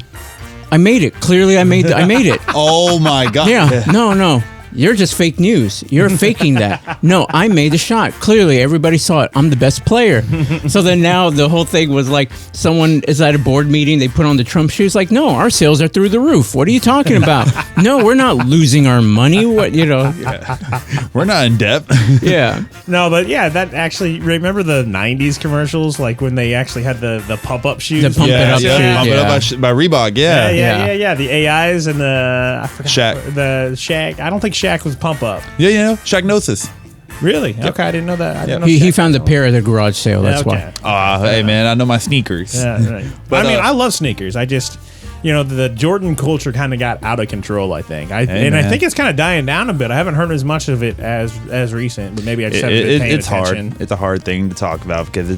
[SPEAKER 2] I made it. Clearly I made it."
[SPEAKER 4] Oh, my God.
[SPEAKER 2] Yeah. No. You're just fake news. You're faking that. No, I made the shot. Clearly, everybody saw it. I'm the best player. So then now the whole thing was like someone is at a board meeting. They put on the Trump shoes. Like, "No, our sales are through the roof. What are you talking about?" "No, we're not losing our money." What, you know?
[SPEAKER 4] We're not in debt.
[SPEAKER 2] Yeah.
[SPEAKER 3] No, but yeah, that actually, remember the 90s commercials? Like when they actually had the pump-up shoes?
[SPEAKER 2] The pump it up shoes,
[SPEAKER 4] Pump it
[SPEAKER 2] yeah.
[SPEAKER 4] up by Reebok, yeah.
[SPEAKER 3] Yeah. The AIs and the, I forgot.
[SPEAKER 4] Shaq.
[SPEAKER 3] The Shaq. I don't think Shaq was pump-up.
[SPEAKER 4] Yeah, you know, Shaqnosis.
[SPEAKER 3] Really? Okay, I didn't know that. I didn't know
[SPEAKER 2] He
[SPEAKER 3] Shaq
[SPEAKER 2] found a
[SPEAKER 3] was
[SPEAKER 2] pair at the garage sale. That's
[SPEAKER 3] okay.
[SPEAKER 2] why.
[SPEAKER 4] Hey, man, I know my sneakers.
[SPEAKER 3] Yeah, right.
[SPEAKER 4] But,
[SPEAKER 3] I mean, I love sneakers. I just, you know, the Jordan culture kind of got out of control, I think. I
[SPEAKER 4] man.
[SPEAKER 3] think it's kind of dying down a bit. I haven't heard as much of it as recent, but maybe I just haven't been paying
[SPEAKER 4] It's
[SPEAKER 3] attention.
[SPEAKER 4] hard. It's a hard thing to talk about because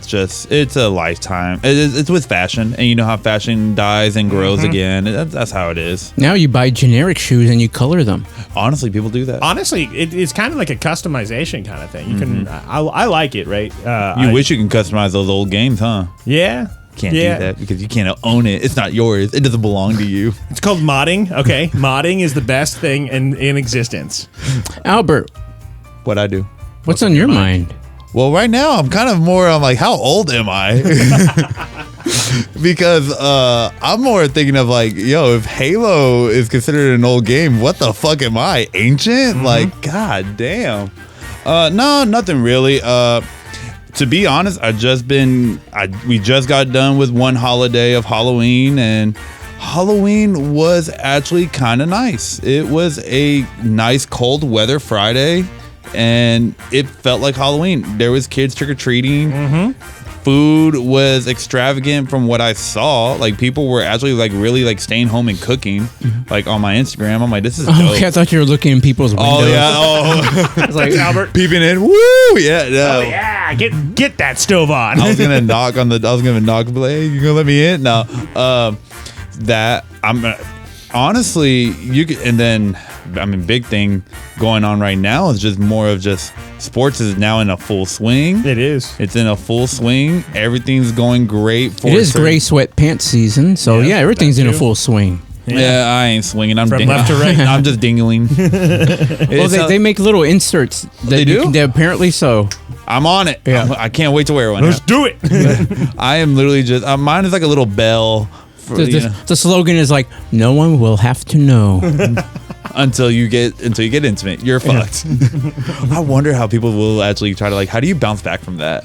[SPEAKER 4] it's a lifetime. It's with fashion, and you know how fashion dies and grows again. That's how it is.
[SPEAKER 2] Now you buy generic shoes and you color them.
[SPEAKER 4] Honestly, people do that.
[SPEAKER 3] Honestly, it's kind of like a customization kind of thing. You can, I like it, right?
[SPEAKER 4] You wish you can customize those old games, huh?
[SPEAKER 3] Yeah.
[SPEAKER 4] Can't do that because you can't own it. It's not yours. It doesn't belong to you.
[SPEAKER 3] It's called modding. Okay, modding is the best thing in existence.
[SPEAKER 2] Albert,
[SPEAKER 4] What I do.
[SPEAKER 2] what's on your mind?
[SPEAKER 4] Well, right now I'm kind of more. I'm like, how old am I? Because I'm more thinking of like, yo, if Halo is considered an old game, what the fuck am I? Ancient? Like, god damn. No, nothing really. To be honest, we just got done with one holiday of Halloween, and Halloween was actually kind of nice. It was a nice cold weather Friday, and it felt like Halloween. There was kids trick-or-treating. Food was extravagant from what I saw. Like, people were actually like really like staying home and cooking. Like on my Instagram, I'm like, this is dope.
[SPEAKER 2] Oh, okay, I thought you were looking in people's windows.
[SPEAKER 4] Oh yeah, oh,
[SPEAKER 2] I was like,
[SPEAKER 3] Albert.
[SPEAKER 4] peeping in. Woo, yeah, no.
[SPEAKER 3] Oh yeah, get that stove on.
[SPEAKER 4] I was gonna knock and be like, hey, you gonna let me in? No, that I'm honestly, you could, and then I mean, big thing going on right now is just more of just sports is now in a full swing.
[SPEAKER 3] It is.
[SPEAKER 4] It's in a full swing. Everything's going great.
[SPEAKER 2] It is gray sweatpants season, so yeah, everything's in a full swing.
[SPEAKER 4] Yeah, I ain't swinging. I'm
[SPEAKER 3] From left to right.
[SPEAKER 4] I'm just dingling.
[SPEAKER 2] Well, they make little inserts.
[SPEAKER 4] They do?
[SPEAKER 2] Apparently so.
[SPEAKER 4] I'm on it.
[SPEAKER 2] Yeah.
[SPEAKER 4] I can't wait to wear one.
[SPEAKER 3] Let's do it.
[SPEAKER 4] I am literally just. Mine is like a little bell. For,
[SPEAKER 2] The slogan is like, "No one will have to know."
[SPEAKER 4] until you get intimate. You're fucked. I wonder how people will actually try to like. How do you bounce back from that?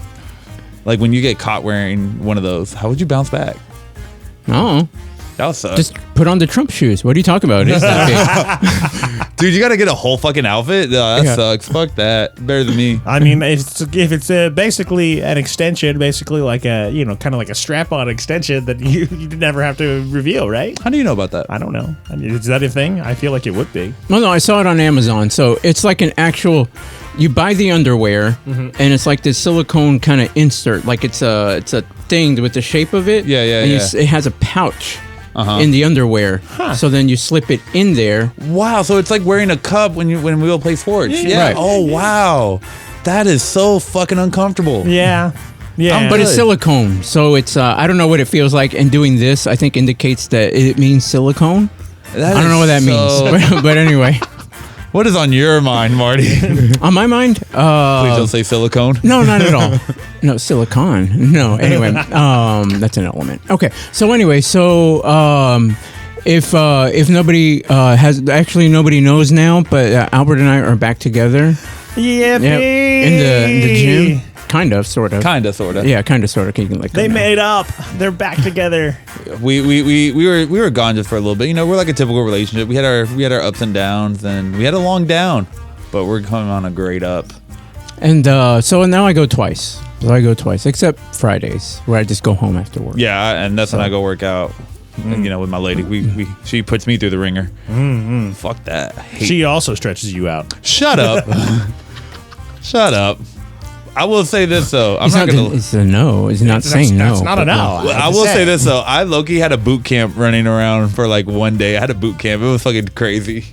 [SPEAKER 4] Like when you get caught wearing one of those, how would you bounce back?
[SPEAKER 2] Oh,
[SPEAKER 4] That would suck.
[SPEAKER 2] just put on the Trump shoes. What are you talking about? It is that big.
[SPEAKER 4] Dude, you got to get a whole fucking outfit. No, that
[SPEAKER 2] Yeah.
[SPEAKER 4] sucks. Fuck that. Better than me.
[SPEAKER 3] I mean, if it's basically an extension, basically like a kind of like a strap-on extension that you never have to reveal, right?
[SPEAKER 4] How do you know about that?
[SPEAKER 3] I don't know. I mean, is that a thing? I feel like it would be.
[SPEAKER 2] Well, no, I saw it on Amazon. So it's like an actual. You buy the underwear, and it's like this silicone kind of insert. Like it's a thing with the shape of it.
[SPEAKER 4] Yeah,
[SPEAKER 2] and it has a pouch. In the underwear, so then you slip it in there.
[SPEAKER 4] Wow, so it's like wearing a cup when we all play sports. Yeah.
[SPEAKER 2] Right.
[SPEAKER 4] Oh wow, that is so fucking uncomfortable.
[SPEAKER 3] Yeah. Yeah.
[SPEAKER 2] But it's
[SPEAKER 4] Good.
[SPEAKER 2] silicone, so it's I don't know what it feels like. And doing this, I think, indicates that it means silicone.
[SPEAKER 4] That
[SPEAKER 2] I don't
[SPEAKER 4] is
[SPEAKER 2] know what that
[SPEAKER 4] so-
[SPEAKER 2] means, but anyway,
[SPEAKER 4] What is on your mind, Marty? Please
[SPEAKER 2] on my mind,
[SPEAKER 4] don't say silicone.
[SPEAKER 2] no, not at all. No, silicon. No. Anyway, that's an element. Okay. So anyway, if nobody nobody knows now, but Albert and I are back together.
[SPEAKER 3] Yeah.
[SPEAKER 2] In the gym, kind of, sort of.
[SPEAKER 4] Kinda, sorta.
[SPEAKER 2] Yeah, kind of, sort of. You can, like,
[SPEAKER 3] They
[SPEAKER 2] go now.
[SPEAKER 3] made up. They're back together.
[SPEAKER 4] We were gone just for a little bit. You know, we're like a typical relationship. We had our ups and downs, and we had a long down, but we're coming on a great up.
[SPEAKER 2] And so now I go twice. Except Fridays, where I just go home after work.
[SPEAKER 4] Yeah, and that's when I go work out. You know, with my lady, she puts me through the ringer. Fuck that. I hate
[SPEAKER 3] She also stretches you out.
[SPEAKER 4] Shut up. Shut up. I will say this though. I'm
[SPEAKER 2] It's
[SPEAKER 4] not gonna.
[SPEAKER 2] It's a no. It's not saying no.
[SPEAKER 3] That's not a no.
[SPEAKER 4] Well, I will say this though. I low-key had a boot camp running around for like one day. I had a boot camp. It was fucking crazy.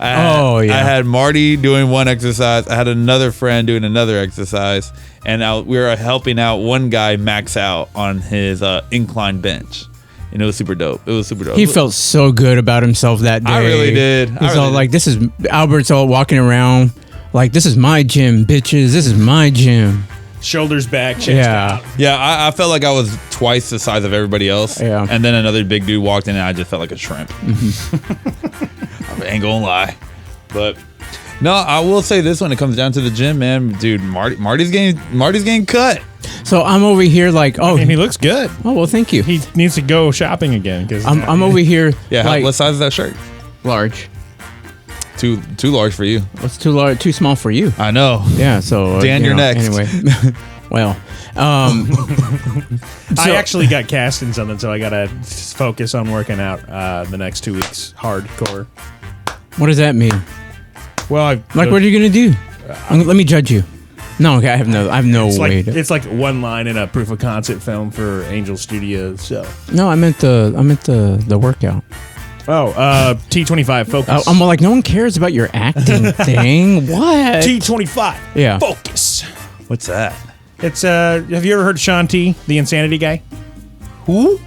[SPEAKER 4] I had Marty doing one exercise. I had another friend doing another exercise, and we were helping out one guy max out on his incline bench. And it was super dope.
[SPEAKER 2] He felt so good about himself that day.
[SPEAKER 4] I really did.
[SPEAKER 2] He's all like, "This is Albert's all walking around like, this is my gym, bitches. This is my gym."
[SPEAKER 3] Shoulders back, chest
[SPEAKER 2] Yeah.
[SPEAKER 3] out.
[SPEAKER 4] Yeah, I felt like I was twice the size of everybody else.
[SPEAKER 2] Yeah.
[SPEAKER 4] And then another big dude walked in and I just felt like a shrimp. I ain't gonna lie. But no, I will say this when it comes down to the gym, man. Dude, Marty's getting cut.
[SPEAKER 2] So I'm over here like, oh,
[SPEAKER 3] And he looks good.
[SPEAKER 2] oh well, thank you.
[SPEAKER 3] He needs to go shopping again because
[SPEAKER 2] I'm over here
[SPEAKER 4] Yeah,
[SPEAKER 2] like
[SPEAKER 4] what size is that shirt?
[SPEAKER 2] large.
[SPEAKER 4] Too large for you.
[SPEAKER 2] It's too large, too small for you.
[SPEAKER 4] I know.
[SPEAKER 2] Yeah, so
[SPEAKER 4] Dan,
[SPEAKER 2] you
[SPEAKER 4] you're
[SPEAKER 2] know,
[SPEAKER 4] next.
[SPEAKER 2] Anyway, well,
[SPEAKER 3] I actually got cast in something, so I gotta focus on working out the next 2 weeks hardcore.
[SPEAKER 2] what does that mean?
[SPEAKER 3] Well,
[SPEAKER 2] Like, what are you gonna do? Let me judge you. No, okay, I have no
[SPEAKER 3] it's
[SPEAKER 2] way.
[SPEAKER 3] it's like one line in a proof of concept film for Angel Studios. So
[SPEAKER 2] No, I meant the workout.
[SPEAKER 3] T25 focus.
[SPEAKER 2] I'm like, no one cares about your acting thing. What?
[SPEAKER 3] T25
[SPEAKER 2] Yeah.
[SPEAKER 3] focus.
[SPEAKER 4] What's that?
[SPEAKER 3] It's have you ever heard Sean T, the Insanity guy?
[SPEAKER 4] Who?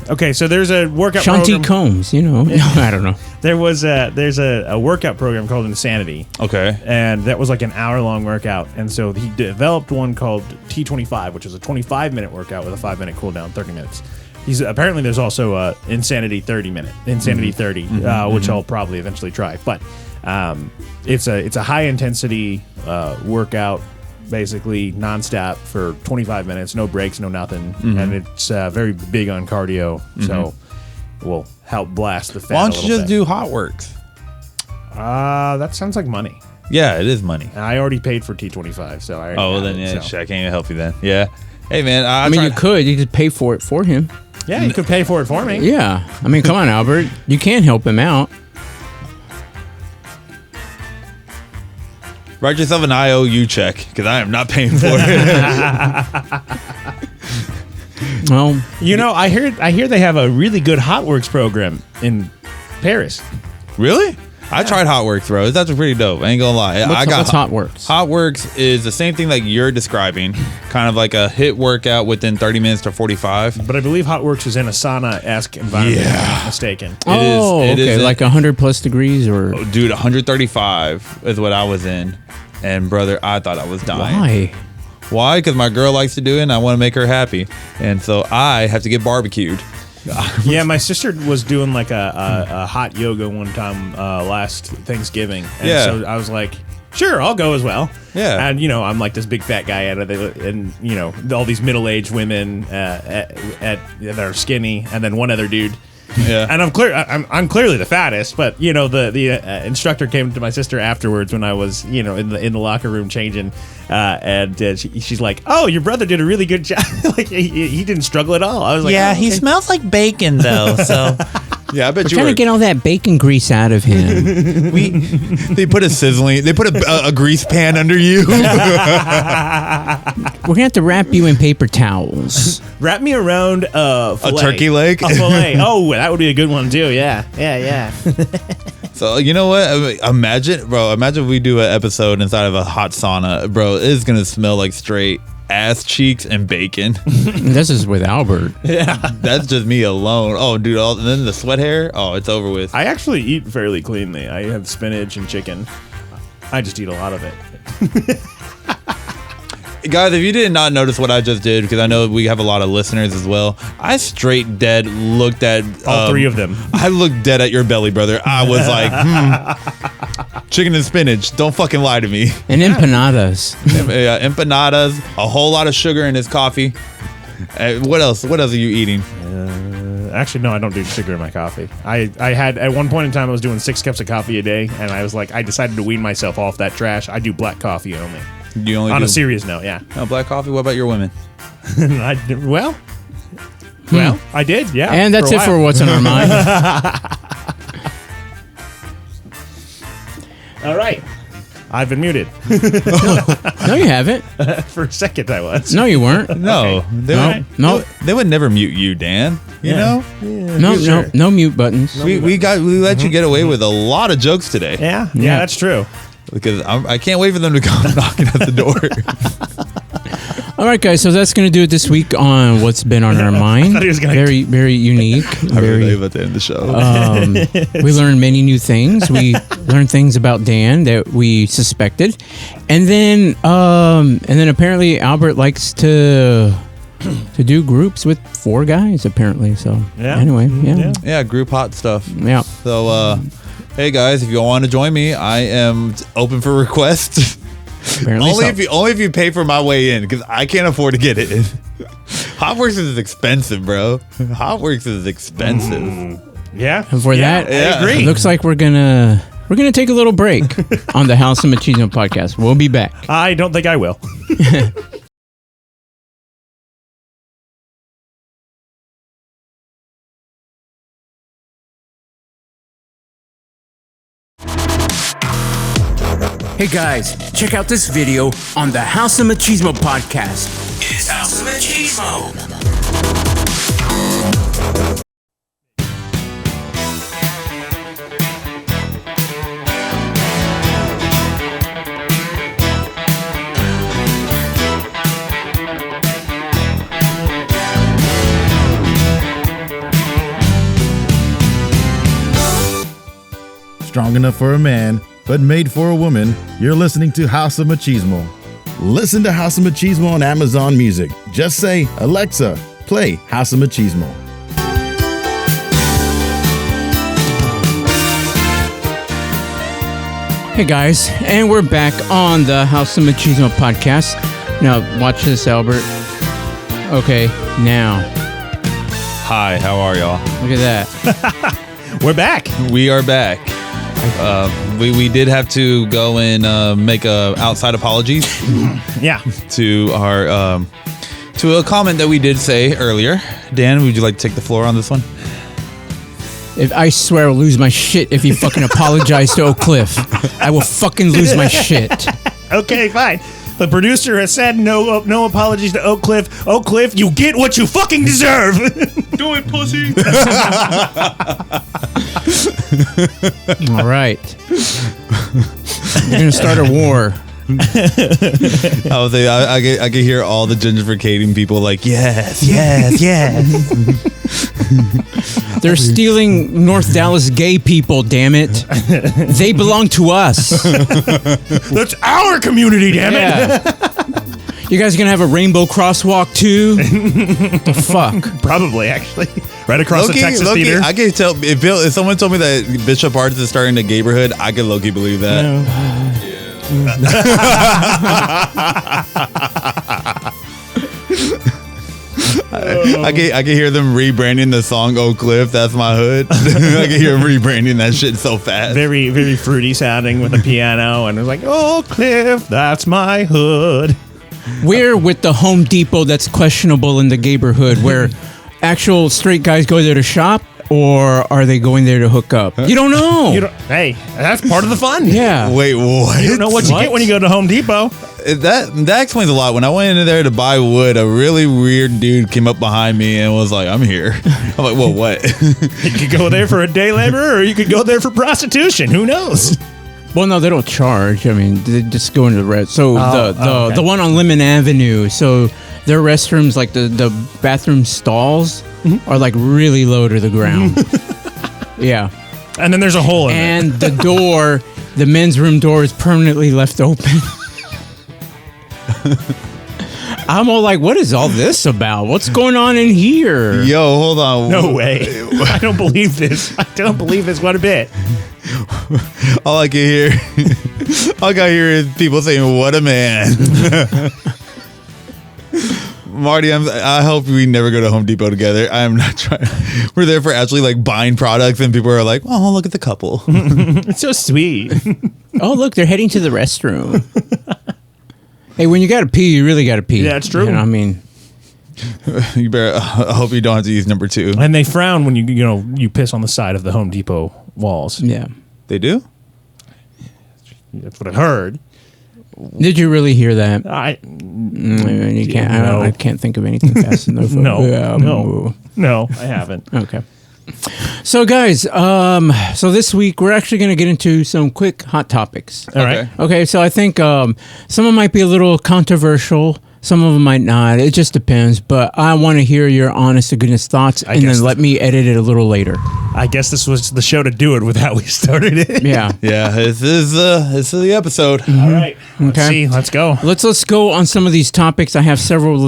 [SPEAKER 3] Okay, so there's a workout
[SPEAKER 2] Sean T.
[SPEAKER 3] program.
[SPEAKER 2] Combs, you know. I don't know.
[SPEAKER 3] There's a workout program called Insanity.
[SPEAKER 4] Okay.
[SPEAKER 3] And that was like an hour-long workout. And so he developed one called T25, which is a 25-minute workout with a 5-minute cool down, 30 minutes. Apparently there's also Insanity 30-minute, Insanity 30, which I'll probably eventually try. But it's a high-intensity workout, basically nonstop for 25 minutes, no breaks, no nothing. And it's very big on cardio, so it will help blast the fat.
[SPEAKER 4] Why don't
[SPEAKER 3] a
[SPEAKER 4] you
[SPEAKER 3] little
[SPEAKER 4] just
[SPEAKER 3] bit.
[SPEAKER 4] do hot works?
[SPEAKER 3] That sounds like money.
[SPEAKER 4] Yeah, it is money.
[SPEAKER 3] And I already paid for T25, so I already
[SPEAKER 4] Oh, well,
[SPEAKER 3] have
[SPEAKER 4] then
[SPEAKER 3] it,
[SPEAKER 4] yeah,
[SPEAKER 3] so.
[SPEAKER 4] shit, I can't even help you then. Yeah. Hey man,
[SPEAKER 2] I mean, you could pay for it for him.
[SPEAKER 3] Yeah, you could pay for it for me.
[SPEAKER 2] Yeah. I mean, come on, Albert. You can help him out.
[SPEAKER 4] write yourself an IOU check because I am not paying for it.
[SPEAKER 2] Well,
[SPEAKER 3] You know, I hear they have a really good Hot Works program in Paris.
[SPEAKER 4] Really? I tried HotWorks, bro. It's actually pretty dope. I ain't gonna lie.
[SPEAKER 2] What's HotWorks?
[SPEAKER 4] HotWorks is the same thing like you're describing, kind of like a HIIT workout within 30 minutes to 45.
[SPEAKER 3] But I believe HotWorks is in a sauna-esque environment, if I'm not mistaken.
[SPEAKER 2] It is like 100 plus degrees or...
[SPEAKER 4] Oh, dude, 135 is what I was in. And brother, I thought I was dying. Why? Because my girl likes to do it and I want to make her happy. And so I have to get barbecued.
[SPEAKER 3] Yeah, my sister was doing like a hot yoga one time last Thanksgiving, and so I was like, sure, I'll go as well.
[SPEAKER 4] Yeah,
[SPEAKER 3] and I'm like this big fat guy and all these middle-aged women that are skinny, and then one other dude. Yeah, and I'm clearly the fattest, but the instructor came to my sister afterwards when I was in the locker room changing, and she's like, "Oh, your brother did a really good job. Like he didn't struggle at all." I was like,
[SPEAKER 5] "Yeah,
[SPEAKER 3] oh, okay.
[SPEAKER 5] He smells like bacon though." So
[SPEAKER 4] yeah, I bet
[SPEAKER 2] we're trying to get all that bacon grease out of him.
[SPEAKER 4] They put a grease pan under you.
[SPEAKER 2] We're gonna have to wrap you in paper towels.
[SPEAKER 3] Wrap me around a
[SPEAKER 4] turkey leg.
[SPEAKER 3] A fillet. Oh, that would be a good one too. Yeah.
[SPEAKER 4] So you know what? Imagine we do an episode inside of a hot sauna, bro. It's gonna smell like straight ass cheeks and bacon.
[SPEAKER 2] This is with Albert.
[SPEAKER 3] Yeah,
[SPEAKER 4] that's just me alone. Oh, dude, and then the sweat hair. Oh, it's over with.
[SPEAKER 3] I actually eat fairly cleanly. I have spinach and chicken. I just eat a lot of it.
[SPEAKER 4] Guys, if you did not notice what I just did, because I know we have a lot of listeners as well, I straight dead looked at
[SPEAKER 3] all three of them.
[SPEAKER 4] I looked dead at your belly, brother. I was like, chicken and spinach. Don't fucking lie to me.
[SPEAKER 2] And empanadas.
[SPEAKER 4] Yeah, empanadas. A whole lot of sugar in his coffee. What else? What else are you eating?
[SPEAKER 3] Actually, no, I don't do sugar in my coffee. I had at one point in time I was doing 6 cups of coffee a day, and I was like, I decided to wean myself off that trash. I do black coffee only.
[SPEAKER 4] You only
[SPEAKER 3] on a serious note, yeah.
[SPEAKER 4] Oh, black coffee. What about your women?
[SPEAKER 3] Well, I did, yeah.
[SPEAKER 2] And that's it for what's on our mind.
[SPEAKER 3] All right. I've been muted.
[SPEAKER 2] No, you haven't.
[SPEAKER 3] For a second, I was.
[SPEAKER 2] No, you weren't.
[SPEAKER 4] No,
[SPEAKER 3] okay.
[SPEAKER 4] They would never mute you, Dan. You know?
[SPEAKER 2] Yeah, no mute buttons.
[SPEAKER 4] We let you get away with a lot of jokes today.
[SPEAKER 3] Yeah, that's true.
[SPEAKER 4] Because I can't wait for them to come knocking at the door.
[SPEAKER 2] All right, guys. So that's going to do it this week on What's Been on Our Mind. Very, very unique.
[SPEAKER 4] I really about to end the show.
[SPEAKER 2] We learned many new things. We learned things about Dan that we suspected, and then apparently Albert likes to do groups with 4 guys. Apparently, so anyway,
[SPEAKER 4] yeah, group hot stuff.
[SPEAKER 2] Yeah.
[SPEAKER 4] So. Hey guys, if you want to join me, I am open for requests. Only if you pay for my way in, because I can't afford to get it in. HotWorks is expensive, bro. HotWorks is expensive.
[SPEAKER 3] Yeah.
[SPEAKER 2] And for that,
[SPEAKER 3] I agree.
[SPEAKER 2] It looks like we're gonna take a little break on the House of Machismo podcast. We'll be back.
[SPEAKER 3] I don't think I will.
[SPEAKER 2] Hey guys, check out this video on the House of Machismo podcast. It's House of Machismo.
[SPEAKER 1] Strong enough for a man, but made for a woman. You're listening to House of Machismo. Listen to House of Machismo on Amazon Music. Just say, Alexa, play House of Machismo.
[SPEAKER 2] Hey guys, and we're back on the House of Machismo podcast. Now, watch this, Albert. Okay, now.
[SPEAKER 4] Hi, how are y'all?
[SPEAKER 2] Look at that.
[SPEAKER 3] We're back.
[SPEAKER 4] We are back. We did have to go and make outside apologies.
[SPEAKER 3] Yeah.
[SPEAKER 4] To our to a comment that we did say earlier. Dan, would you like to take the floor on this one?
[SPEAKER 2] If I swear I'll lose my shit if you fucking apologize to Oak Cliff. I will fucking lose my shit.
[SPEAKER 3] Okay, fine. The producer has said no apologies to Oak Cliff. Oak Cliff, you get what you fucking deserve. Do it, pussy.
[SPEAKER 2] All right. You're going to start a war.
[SPEAKER 4] I would say I could hear all the gentrificating people like, yes, yes, yes.
[SPEAKER 2] They're stealing North Dallas gay people, damn it. They belong to us.
[SPEAKER 3] That's our community, damn it.
[SPEAKER 2] Yeah. You guys going to have a rainbow crosswalk too? The fuck?
[SPEAKER 3] Probably, actually. Right across the Texas Theater.
[SPEAKER 4] I can tell if someone told me that Bishop Arts is starting a gayborhood, I could low-key believe that. I can hear them rebranding the song "Oh Cliff, That's My Hood." I can hear them rebranding that shit so fast.
[SPEAKER 3] Very, very fruity sounding with a piano, and it was like, "Oh Cliff, that's my hood."
[SPEAKER 2] We're with the Home Depot that's questionable in the gayborhood, where actual straight guys go there to shop, or are they going there to hook up? You don't know.
[SPEAKER 3] Hey, that's part of the fun.
[SPEAKER 2] Yeah.
[SPEAKER 4] Wait, what?
[SPEAKER 3] You don't know what you get when you go to Home Depot.
[SPEAKER 4] That explains a lot. When I went in there to buy wood, a really weird dude came up behind me and was like, "I'm here." I'm like, "Well, what?"
[SPEAKER 3] You could go there for a day labor, or you could go there for prostitution. Who knows?
[SPEAKER 2] Well, no, they don't charge. I mean, they just go into the red. So
[SPEAKER 3] okay.
[SPEAKER 2] the one on Lemon Avenue. So their restrooms, like the bathroom stalls, are like really low to the ground. Yeah.
[SPEAKER 3] And then there's a hole in it.
[SPEAKER 2] And the door, the men's room door, is permanently left open. I'm all like, what is all this about? What's going on in here?
[SPEAKER 4] Yo, hold on.
[SPEAKER 3] No way. I don't believe this. I don't believe this one bit.
[SPEAKER 4] All I can hear is people saying, "What a man." Marty, I hope we never go to Home Depot together. I am not trying. We're there for actually like buying products, and people are like, "Oh, look at the couple."
[SPEAKER 3] It's so sweet.
[SPEAKER 2] Oh, look, they're heading to the restroom. Hey, when you got to pee, you really got to pee.
[SPEAKER 3] Yeah, it's true.
[SPEAKER 2] You know, I mean,
[SPEAKER 4] You better. I hope you don't have to use number 2.
[SPEAKER 3] And they frown when you piss on the side of the Home Depot walls.
[SPEAKER 2] yeah.
[SPEAKER 4] They do.
[SPEAKER 3] That's what I heard.
[SPEAKER 2] Did you really hear that?
[SPEAKER 3] I
[SPEAKER 2] You can't.
[SPEAKER 3] No.
[SPEAKER 2] I can't think of anything fast enough.
[SPEAKER 3] No, I haven't.
[SPEAKER 2] Okay. So, guys, so this week we're actually going to get into some quick hot topics.
[SPEAKER 3] All right.
[SPEAKER 2] Okay, so I think some of them might be a little controversial. Some of them might not. It just depends. But I want to hear your honest to goodness thoughts, and then let me edit it a little later.
[SPEAKER 3] I guess this was the show to do it with how we started it.
[SPEAKER 2] Yeah.
[SPEAKER 4] Yeah, this is the episode.
[SPEAKER 3] All right.
[SPEAKER 2] Okay.
[SPEAKER 3] Let's go.
[SPEAKER 2] Let's go on some of these topics. I have several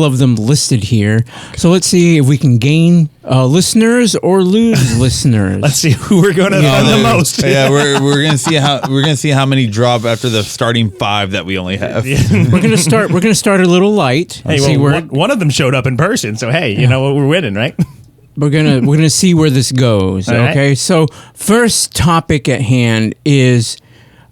[SPEAKER 2] of them listed here. So let's see if we can gain listeners or lose listeners.
[SPEAKER 3] Let's see who we're going to offend the most.
[SPEAKER 4] Yeah, we're gonna see how many drop after the starting 5 that we only have.
[SPEAKER 2] We're gonna start a little light.
[SPEAKER 3] Hey,
[SPEAKER 2] See
[SPEAKER 3] well,
[SPEAKER 2] where
[SPEAKER 3] one of them showed up in person, so hey, you know what, we're winning, right?
[SPEAKER 2] we're gonna see where this goes.
[SPEAKER 3] All right.
[SPEAKER 2] Okay. So first topic at hand is,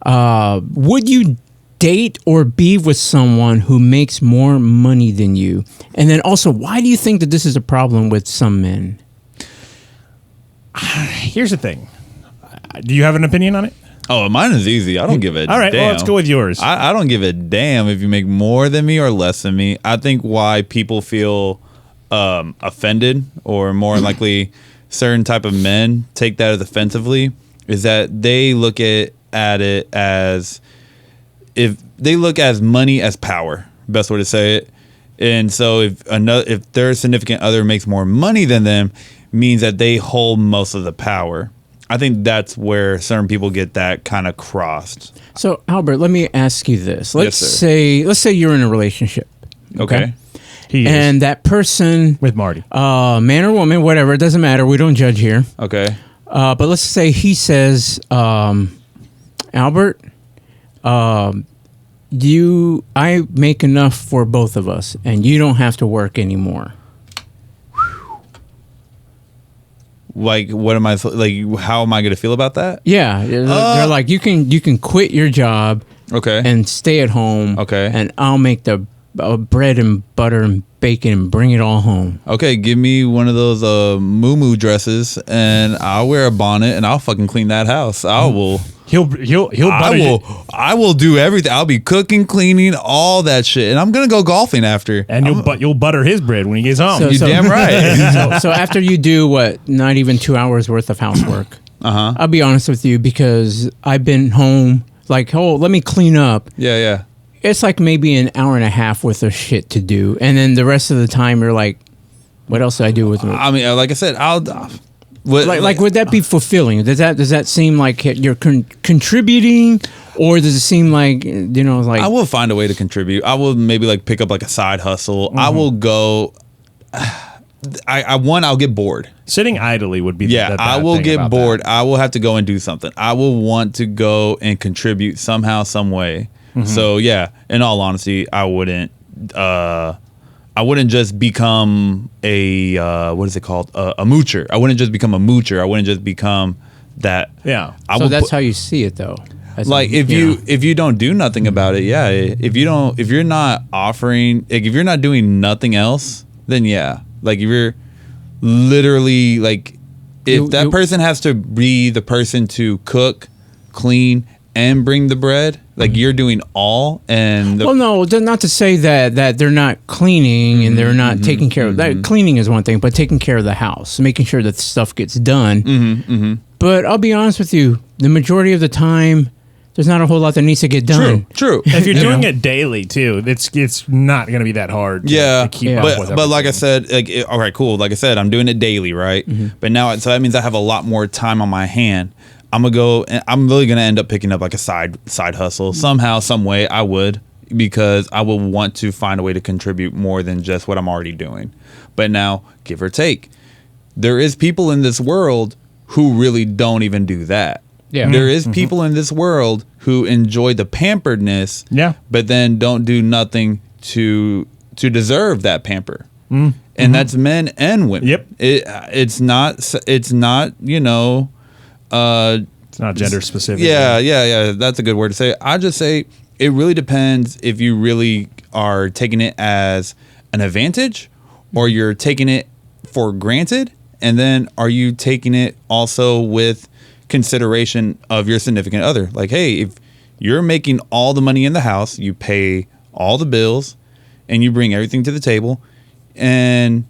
[SPEAKER 2] would you date or be with someone who makes more money than you? And then also, why do you think that this is a problem with some men?
[SPEAKER 3] Here's the thing. Do you have an opinion on it?
[SPEAKER 4] Oh, mine is easy. I don't give a damn.
[SPEAKER 3] All right, well, let's go with yours.
[SPEAKER 4] I don't give a damn if you make more than me or less than me. I think why people feel offended or more likely certain type of men take that as offensively is that they look at it as if they look as money as power. Best way to say it. And so if their significant other makes more money than them, means that they hold most of the power. I think that's where certain people get that kind of crossed.
[SPEAKER 2] So Albert, let me ask you this. Let's
[SPEAKER 4] Yes,
[SPEAKER 2] say you're in a relationship.
[SPEAKER 4] Okay.
[SPEAKER 3] He is.
[SPEAKER 2] And that person,
[SPEAKER 3] With Marty.
[SPEAKER 2] man or woman, whatever, it doesn't matter. We don't judge here.
[SPEAKER 4] Okay.
[SPEAKER 2] But let's say he says, Albert, I make enough for both of us, and you don't have to work anymore.
[SPEAKER 4] Like, what am I like? How am I going to feel about that?
[SPEAKER 2] Yeah, they're like, you can quit your job,
[SPEAKER 4] Okay.
[SPEAKER 2] and stay at home,
[SPEAKER 4] Okay.
[SPEAKER 2] and I'll make the bread and butter and bacon and bring it all home.
[SPEAKER 4] Okay, give me one of those moo dresses, and I'll wear a bonnet, and I'll fucking clean that house. I will.
[SPEAKER 3] He'll butter
[SPEAKER 4] I will do everything. I'll be cooking, cleaning, all that shit, and I'm gonna go golfing after.
[SPEAKER 3] and you'll butter his bread when he gets home.
[SPEAKER 2] So-
[SPEAKER 4] You're damn right.
[SPEAKER 2] So after you do what, not even 2 hours worth of housework. I'll be honest with you, because I've been home like, oh, let me clean up.
[SPEAKER 4] Yeah.
[SPEAKER 2] It's like maybe an hour and a half worth of shit to do, and then the rest of the time you're like, what else do I do with it?
[SPEAKER 4] I mean, like I said,
[SPEAKER 2] would that be fulfilling? Does that seem like you're contributing, or does it seem like, like
[SPEAKER 4] I will find a way to contribute. I will maybe like pick up like a side hustle. I will go. I'll get bored.
[SPEAKER 3] Sitting idly would be the bad
[SPEAKER 4] I will
[SPEAKER 3] thing
[SPEAKER 4] get
[SPEAKER 3] about
[SPEAKER 4] bored.
[SPEAKER 3] that.
[SPEAKER 4] I will have to go and do something. I will want to go and contribute somehow, some way. So yeah, in all honesty, I wouldn't just become a what is it called? A moocher. I wouldn't just become a moocher. I wouldn't just become that.
[SPEAKER 3] Yeah.
[SPEAKER 2] so that's how you see it, though.
[SPEAKER 4] Like if you don't do nothing about it, yeah. If you're not offering, like if you're not doing nothing else, then yeah. Like if you're literally like, if that person has to be the person to cook, clean, and bring the bread, like you're doing all. And
[SPEAKER 2] well, no, not to say that they're not cleaning and they're not taking care of that. Cleaning is one thing, but taking care of the house, making sure that stuff gets done. But I'll be honest with you, the majority of the time, there's not a whole lot that needs to get done.
[SPEAKER 4] True.
[SPEAKER 3] If you're doing it daily too, it's not going to be that hard. To keep up with
[SPEAKER 4] but like I
[SPEAKER 3] everything.
[SPEAKER 4] said, like all right, cool. Like I said, I'm doing it daily, right? But now, so that means I have a lot more time on my hand. I'm gonna go, and I'm really gonna end up picking up like a side hustle somehow, some way. I would, because I will want to find a way to contribute more than just what I'm already doing. But now, give or take, there is people in this world who really don't even do that.
[SPEAKER 2] Yeah.
[SPEAKER 4] There is people in this world who enjoy the pamperedness, but then don't do nothing to deserve that pamper. And that's men and women.
[SPEAKER 3] Yep.
[SPEAKER 4] It's not it's not
[SPEAKER 3] gender specific.
[SPEAKER 4] Yeah. That's a good word to say. I just say it really depends if you really are taking it as an advantage, or you're taking it for granted, and then are you taking it also with consideration of your significant other. Like, hey, if you're making all the money in the house, you pay all the bills, and you bring everything to the table, and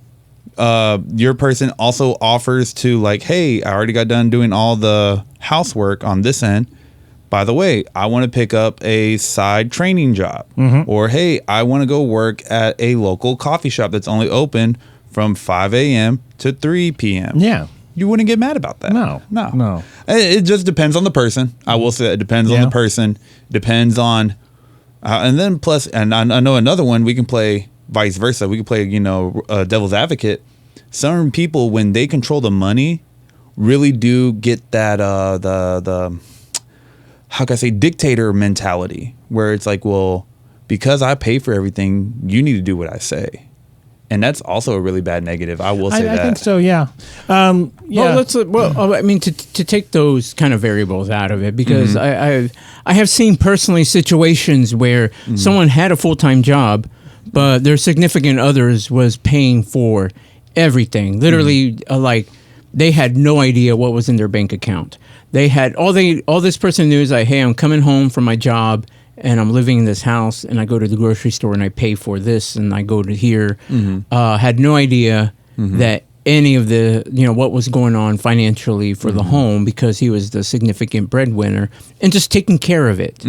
[SPEAKER 4] your person also offers to, like, hey, I already got done doing all the housework on this end. By the way, I want to pick up a side training job. Or, hey, I want to go work at a local coffee shop that's only open from 5 a.m. to 3 p.m.
[SPEAKER 3] Yeah.
[SPEAKER 4] You wouldn't get mad about that.
[SPEAKER 3] No.
[SPEAKER 4] It just depends on the person. I will say that it depends on the person. Depends on, and then plus, and I know another one, we can play vice versa. We can play, devil's advocate. Some people, when they control the money, really do get that the how can I say, dictator mentality, where it's like, well, because I pay for everything, you need to do what I say. And that's also a really bad negative. I will say that.
[SPEAKER 3] I think so. Yeah.
[SPEAKER 2] Well, I mean, to take those kind of variables out of it, because I have seen personally situations where someone had a full-time job, but their significant others was paying for everything. Literally, like, they had no idea what was in their bank account. They had all this person knew is like, hey, I'm coming home from my job, and I'm living in this house, and I go to the grocery store and I pay for this, and I go to here. Had no idea that any of the, what was going on financially for the home, because he was the significant breadwinner, and just taking care of it.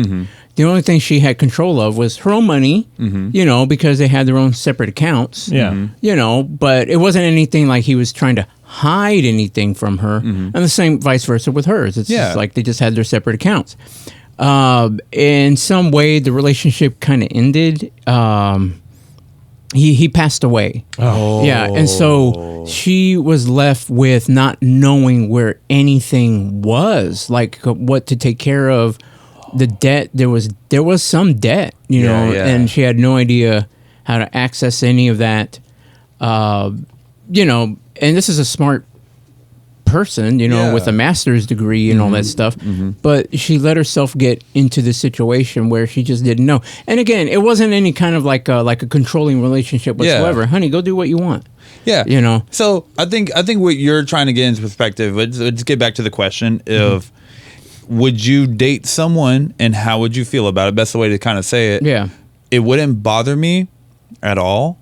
[SPEAKER 2] The only thing she had control of was her own money, because they had their own separate accounts. But it wasn't anything like he was trying to hide anything from her, and the same vice versa with hers. It's just like they just had their separate accounts. In some way, the relationship kind of ended. He passed away. And so she was left with not knowing where anything was, like what to take care of. The debt, there was some debt, and she had no idea how to access any of that. And this is a smart person, with a master's degree and all that stuff. But she let herself get into the situation where she just didn't know. And again, it wasn't any kind of like a controlling relationship whatsoever. Honey, go do what you want.
[SPEAKER 4] Yeah. So I think what you're trying to get into perspective, let's get back to the question of, would you date someone and how would you feel about it? Best way to kind of say it.
[SPEAKER 2] Yeah.
[SPEAKER 4] It wouldn't bother me at all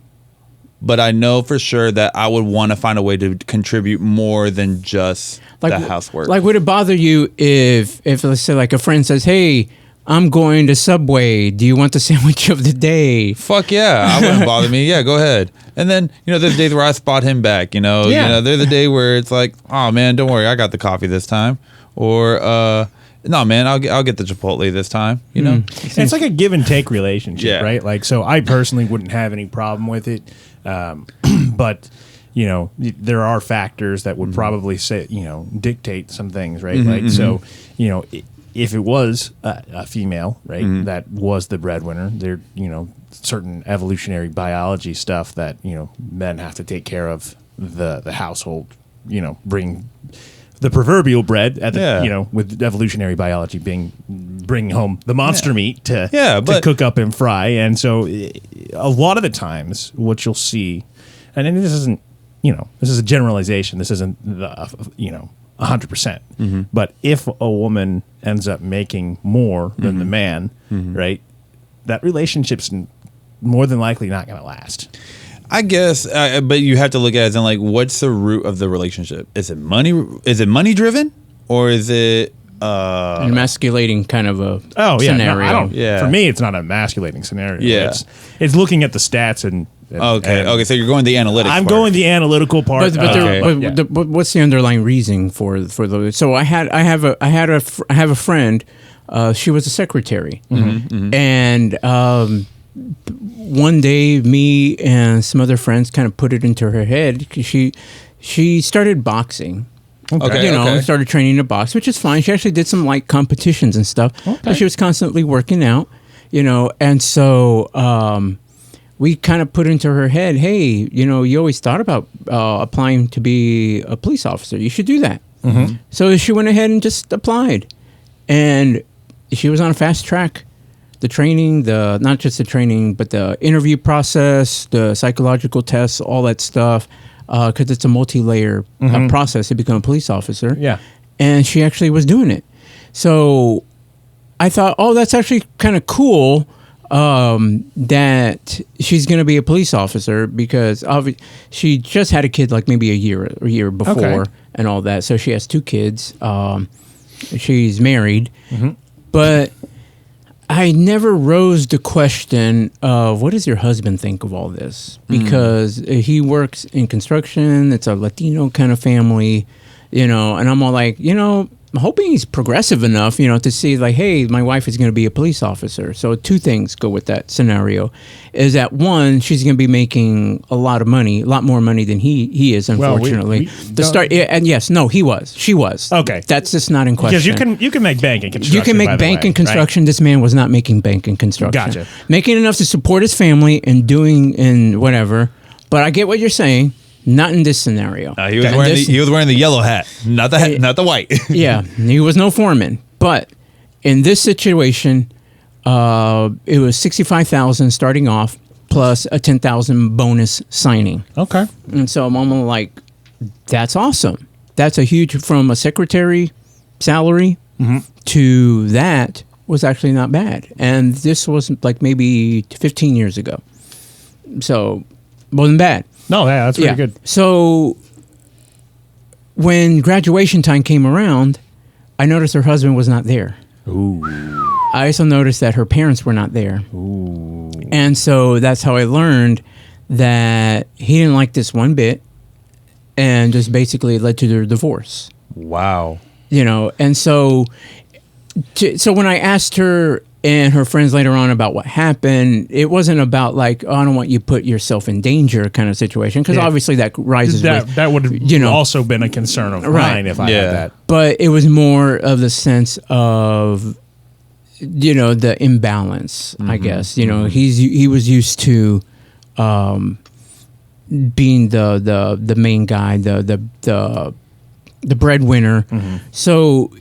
[SPEAKER 4] but I know for sure that I would want to find a way to contribute more than just the housework.
[SPEAKER 2] Like, would it bother you if let's say like a friend says, "Hey, I'm going to Subway. Do you want the sandwich of the day?"
[SPEAKER 4] Fuck yeah, I wouldn't bother me. Yeah, go ahead. And then there's days where I spot him back.
[SPEAKER 2] Yeah.
[SPEAKER 4] There's a day where it's like, oh man, don't worry, I got the coffee this time, or no man, I'll get the Chipotle this time.
[SPEAKER 3] It's like a give and take relationship,
[SPEAKER 4] Yeah.
[SPEAKER 3] right? Like, so I personally wouldn't have any problem with it, but there are factors that would probably say dictate some things, right? Like, so if it was a female, right, that was the breadwinner, there certain evolutionary biology stuff that men have to take care of the household, bring the proverbial bread at the with evolutionary biology being bringing home the monster meat to cook up and fry. And so a lot of the times what you'll see, and this isn't this is a generalization, this isn't 100%, but if a woman ends up making more than the man, right, that relationship's more than likely not going to last.
[SPEAKER 4] I guess, but you have to look at it as in like, what's the root of the relationship? Is it money? Is it money driven, or is it
[SPEAKER 2] an emasculating kind of a
[SPEAKER 3] scenario?
[SPEAKER 2] No,
[SPEAKER 3] I don't.
[SPEAKER 4] Yeah.
[SPEAKER 3] For me, it's not an emasculating scenario.
[SPEAKER 4] Yeah.
[SPEAKER 3] It's looking at the stats and
[SPEAKER 4] okay. So you're going the analytics.
[SPEAKER 3] I'm
[SPEAKER 4] part.
[SPEAKER 3] going the analytical part.
[SPEAKER 2] But what's the underlying reason for the? So I have a friend. She was a secretary, and one day, me and some other friends kind of put it into her head. She started boxing.
[SPEAKER 4] Okay.
[SPEAKER 2] Started training to box, which is fine. She actually did some like competitions and stuff. But she was constantly working out, and so we kind of put into her head, hey, you always thought about applying to be a police officer. You should do that. So she went ahead and just applied, and she was on a fast track. The training, not just the training, but the interview process, the psychological tests, all that stuff, because it's a multi-layer process to become a police officer.
[SPEAKER 3] Yeah.
[SPEAKER 2] And she actually was doing it. So I thought, that's actually kind of cool that she's going to be a police officer, because she just had a kid like maybe a year before and all that. So she has 2 kids. She's married. But I never rose the question of, what does your husband think of all this? Because he works in construction. It's a Latino kind of family, and I'm all like, I'm hoping he's progressive enough, to see like, hey, my wife is going to be a police officer. So 2 things go with that scenario. Is that one, she's going to be making a lot of money, a lot more money than he is, unfortunately. She was.
[SPEAKER 3] Okay.
[SPEAKER 2] That's just not in question.
[SPEAKER 3] Because you can make bank in construction.
[SPEAKER 2] You can make bank in construction. Right? This man was not making bank in construction.
[SPEAKER 3] Gotcha.
[SPEAKER 2] Making enough to support his family and doing whatever. But I get what you're saying. Not in this scenario.
[SPEAKER 4] He was wearing the yellow hat, not the white.
[SPEAKER 2] Yeah, he was no foreman. But in this situation, it was $65,000 starting off plus a $10,000 bonus signing.
[SPEAKER 3] Okay.
[SPEAKER 2] And so I'm almost like, that's awesome. That's a huge, from a secretary salary to that was actually not bad. And this was like maybe 15 years ago. So wasn't bad.
[SPEAKER 3] No, that's pretty good.
[SPEAKER 2] So when graduation time came around, I noticed her husband was not there.
[SPEAKER 3] Ooh.
[SPEAKER 2] I also noticed that her parents were not there.
[SPEAKER 3] Ooh.
[SPEAKER 2] And so that's how I learned that he didn't like this one bit, and just basically led to their divorce.
[SPEAKER 4] Wow.
[SPEAKER 2] And so when I asked her and her friends later on about what happened, it wasn't about like, I don't want you to put yourself in danger kind of situation, because obviously that rises
[SPEAKER 3] that would have also been a concern of mine if I had that.
[SPEAKER 2] But it was more of the sense of the imbalance, I guess. He was used to being the main guy, the breadwinner. So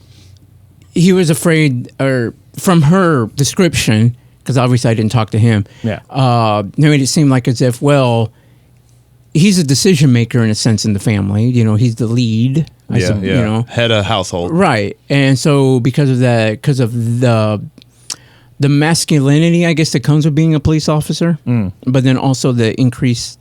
[SPEAKER 2] he was afraid, or from her description, because obviously I didn't talk to him. Made it seem like as if, well, he's a decision maker in a sense in the family. He's the lead.
[SPEAKER 4] Head of household.
[SPEAKER 2] Right. And so because of that, because of the masculinity, I guess, that comes with being a police officer, but then also the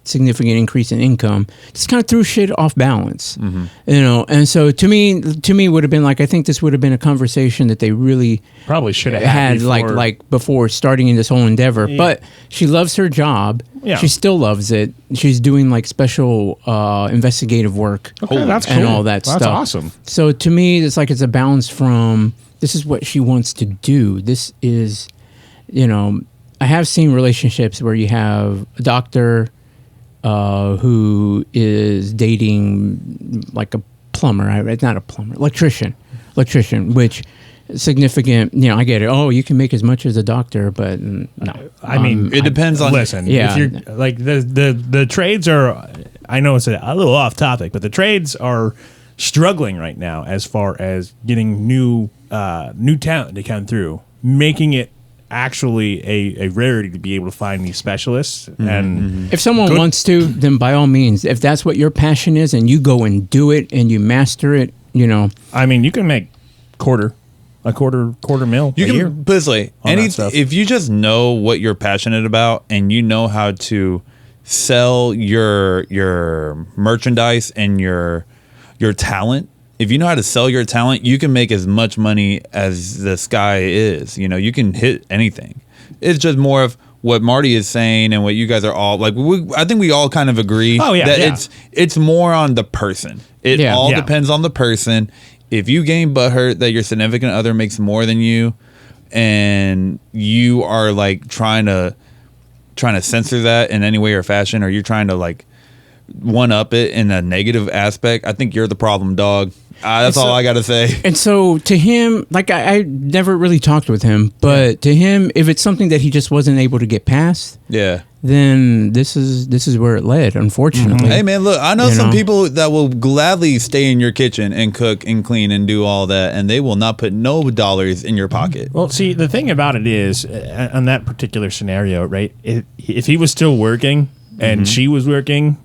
[SPEAKER 2] significant increase in income, just kind of threw shit off balance, you know. And so to me, would have been like, I think this would have been a conversation that they really
[SPEAKER 3] Probably should have
[SPEAKER 2] had
[SPEAKER 3] before.
[SPEAKER 2] like before starting in this whole endeavor.
[SPEAKER 3] Yeah.
[SPEAKER 2] But she loves her job.
[SPEAKER 3] Yeah.
[SPEAKER 2] She still loves it. She's doing like special investigative work.
[SPEAKER 3] Okay, that's
[SPEAKER 2] and
[SPEAKER 3] cool.
[SPEAKER 2] all that
[SPEAKER 3] That's
[SPEAKER 2] stuff.
[SPEAKER 3] awesome.
[SPEAKER 2] So to me, it's like it's a balance from this is what she wants to do. This is, you know, I have seen relationships where you have a doctor who is dating like a plumber. Not a plumber, electrician, which significant. You know, I get it. Oh, you can make as much as a doctor, but no.
[SPEAKER 3] I mean,
[SPEAKER 4] It depends on.
[SPEAKER 3] listen,
[SPEAKER 2] Yeah.
[SPEAKER 3] if you're like the trades are, I know it's a little off topic, but the trades are struggling right now as far as getting new talent to come through, making it actually a rarity to be able to find these specialists. And
[SPEAKER 2] If someone wants to, then by all means, if that's what your passion is and you go and do it and you master it, you know.
[SPEAKER 3] I mean, you can make quarter mil
[SPEAKER 4] You
[SPEAKER 3] a year.
[SPEAKER 4] can put this way,
[SPEAKER 3] on that stuff.
[SPEAKER 4] if you just know what you're passionate about and you know how to sell your merchandise and your talent, if you know how to sell your talent, you can make as much money as the sky is. You know, you can hit anything. It's just more of what Marty is saying and what you guys are all like. I think we all kind of agree that it's more on the person. It all depends on the person. If you gain butthurt that your significant other makes more than you, and you are like trying to censor that in any way or fashion, or you're trying to like one up it in a negative aspect, I think you're the problem, dog. That's all I got to say.
[SPEAKER 2] And so to him, like I never really talked with him, but to him, if it's something that he just wasn't able to get past, then this is where it led, unfortunately.
[SPEAKER 4] Hey man, look, I know some people that will gladly stay in your kitchen and cook and clean and do all that, and they will not put no dollars in your pocket.
[SPEAKER 3] Well, see, the thing about it is, on that particular scenario, right? If he was still working and she was working.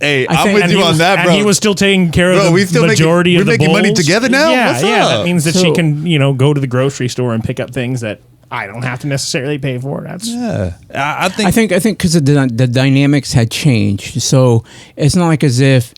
[SPEAKER 4] Hey, I'm with you on that, bro.
[SPEAKER 3] And he was still taking care of the majority of the
[SPEAKER 4] making money together now?
[SPEAKER 3] Yeah,
[SPEAKER 4] What's
[SPEAKER 3] yeah.
[SPEAKER 4] up?
[SPEAKER 3] That means that she can, go to the grocery store and pick up things that I don't have to necessarily pay for. That's
[SPEAKER 4] I
[SPEAKER 2] think because the dynamics had changed. So it's not like as if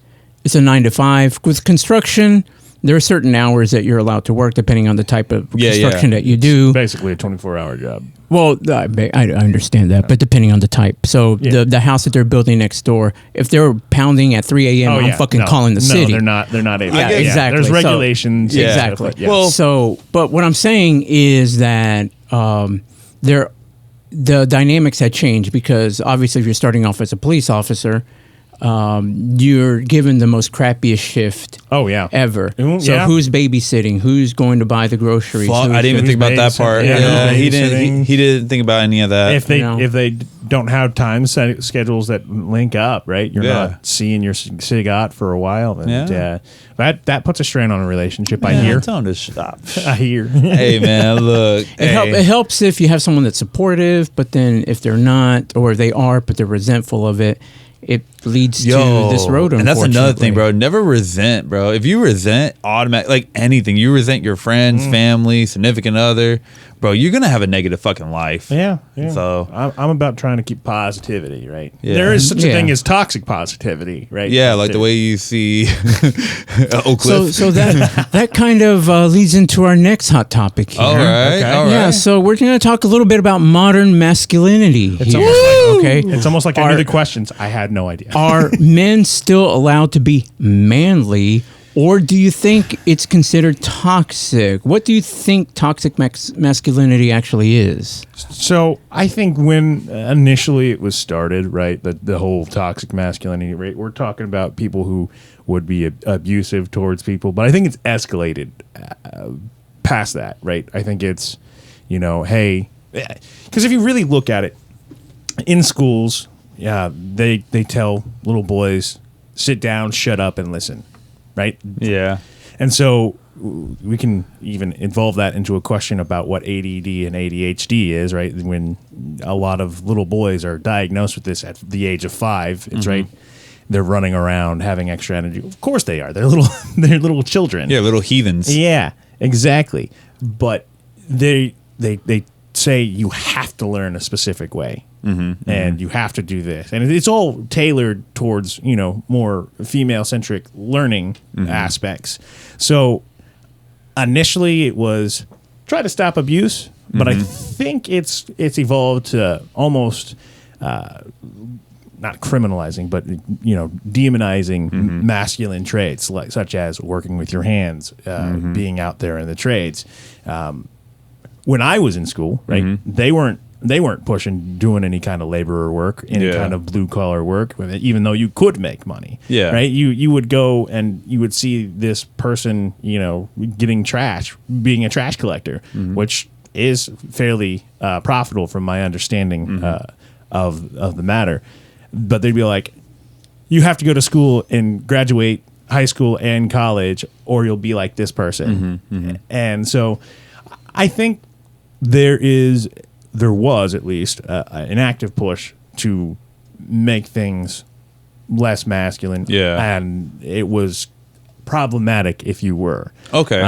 [SPEAKER 2] it's a 9 to 5 with construction. There are certain hours that you're allowed to work depending on the type of construction that you do.
[SPEAKER 3] basically a 24-hour job.
[SPEAKER 2] Well, I understand that, but depending on the type. So the house that they're building next door, if they're pounding at 3 a.m., I'm fucking calling the city.
[SPEAKER 3] They're not able.
[SPEAKER 2] Yeah, exactly.
[SPEAKER 3] There's regulations.
[SPEAKER 2] So, exactly.
[SPEAKER 3] Yeah.
[SPEAKER 2] Well, but what I'm saying is that the dynamics had changed because obviously if you're starting off as a police officer, you're given the most crappiest shift ever. So who's babysitting? Who's going to buy the groceries?
[SPEAKER 4] I didn't even think about that part. He didn't think about any of that.
[SPEAKER 3] If they don't have time schedules that link up, right? You're not seeing your cigot for a while, and that puts a strain on a relationship. I hear.
[SPEAKER 4] Tell him to stop.
[SPEAKER 3] I hear.
[SPEAKER 4] Hey man, look.
[SPEAKER 2] It helps if you have someone that's supportive, but then if they're not, or they are, but they're resentful of it. It leads to this road,
[SPEAKER 4] and that's another thing, bro. Never resent, bro. If you resent like anything, you resent your friends, family, significant other, bro, you're gonna have a negative fucking life.
[SPEAKER 3] Yeah.
[SPEAKER 4] So
[SPEAKER 3] I'm about trying to keep positivity, right?
[SPEAKER 4] Yeah.
[SPEAKER 3] There is such a thing as toxic positivity, right?
[SPEAKER 4] Yeah, like the way you see Oak Cliff.
[SPEAKER 2] So that kind of leads into our next hot topic here.
[SPEAKER 4] All right.
[SPEAKER 2] Yeah, so we're going to talk a little bit about modern masculinity.
[SPEAKER 3] It's almost like I knew the questions. I had no idea.
[SPEAKER 2] Are men still allowed to be manly, or do you think it's considered toxic? What do you think toxic masculinity actually is?
[SPEAKER 3] So I think when initially it was started, right, the whole toxic masculinity, right, we're talking about people who would be abusive towards people, but I think it's escalated past that, right? I think it's, hey, because if you really look at it, in schools, they tell little boys, sit down, shut up, and listen, right?
[SPEAKER 4] Yeah.
[SPEAKER 3] And so we can even involve that into a question about what ADD and ADHD is, right? When a lot of little boys are diagnosed with this at the age of 5, it's right. They're running around having extra energy. Of course they are. They're little children.
[SPEAKER 4] Yeah, little heathens.
[SPEAKER 3] Yeah, exactly. But they say you have to learn a specific way, and you have to do this, and it's all tailored towards more female centric learning aspects. So initially it was try to stop abuse, but I think it's evolved to almost not criminalizing, but demonizing masculine traits, such as working with your hands, being out there in the trades. When I was in school, right, they weren't pushing doing any kind of laborer work, any kind of blue collar work, even though you could make money.
[SPEAKER 4] Yeah.
[SPEAKER 3] Right. You would go and you would see this person, getting trash, being a trash collector, which is fairly profitable from my understanding of the matter. But they'd be like, you have to go to school and graduate high school and college, or you'll be like this person. And so I think there was at least an active push to make things less masculine.
[SPEAKER 4] Yeah.
[SPEAKER 3] And it was problematic if you were.
[SPEAKER 4] Okay.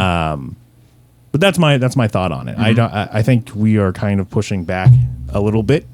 [SPEAKER 3] But that's my thought on it. I think we are kind of pushing back a little bit,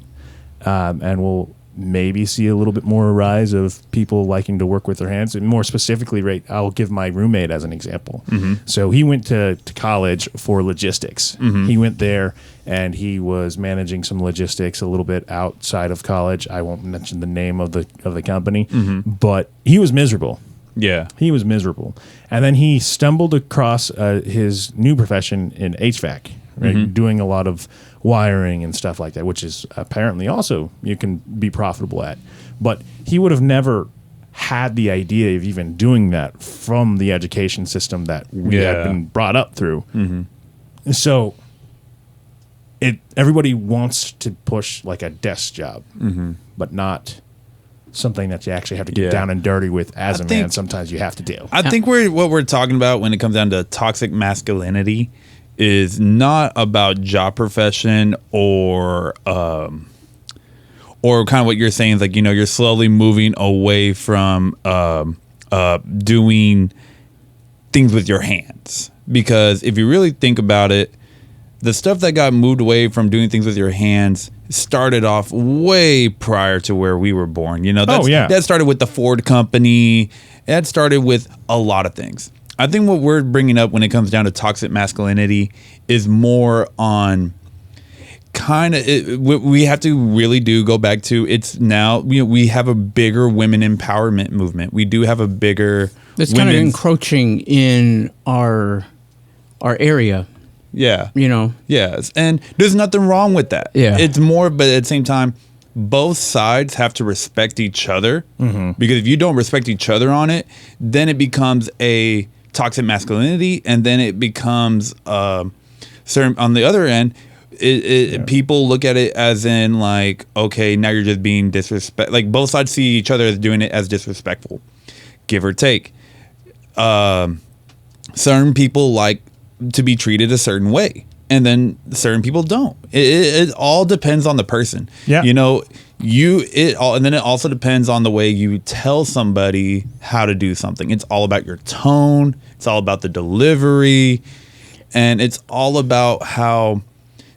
[SPEAKER 3] and we'll maybe see a little bit more rise of people liking to work with their hands. And more specifically, right, I'll give my roommate as an example. So he went to college for logistics. He went there and he was managing some logistics a little bit outside of college. I won't mention the name of the company, but he was miserable.
[SPEAKER 4] Yeah.
[SPEAKER 3] He was miserable. And then he stumbled across his new profession in HVAC, right? Doing a lot of wiring and stuff like that, which is apparently also you can be profitable at. But he would have never had the idea of even doing that from the education system that we had been brought up through. So everybody wants to push like a desk job, but not something that you actually have to get down and dirty with as a man. Sometimes you have to do.
[SPEAKER 4] I think what we're talking about when it comes down to toxic masculinity is not about job profession or kind of what you're saying is like, you're slowly moving away from doing things with your hands. Because if you really think about it, the stuff that got moved away from doing things with your hands started off way prior to where we were born. That started with the Ford company. That started with a lot of things. I think what we're bringing up when it comes down to toxic masculinity is more on we have to really go back to it's now we have a bigger women empowerment movement. We do have a bigger
[SPEAKER 2] that's kind of encroaching in our area.
[SPEAKER 4] Yeah.
[SPEAKER 2] Yes.
[SPEAKER 4] And there's nothing wrong with that.
[SPEAKER 2] Yeah.
[SPEAKER 4] It's more, but at the same time, both sides have to respect each other, because if you don't respect each other on it, then it becomes a toxic masculinity, and then it becomes certain on the other end. People look at it as in like, okay, now you're just being disrespect. Like both sides see each other as doing it as disrespectful, give or take. Certain people like to be treated a certain way, and then certain people don't. It all depends on the person.
[SPEAKER 3] Yeah.
[SPEAKER 4] And then it also depends on the way you tell somebody how to do something. It's all about your tone. It's all about the delivery. And it's all about how,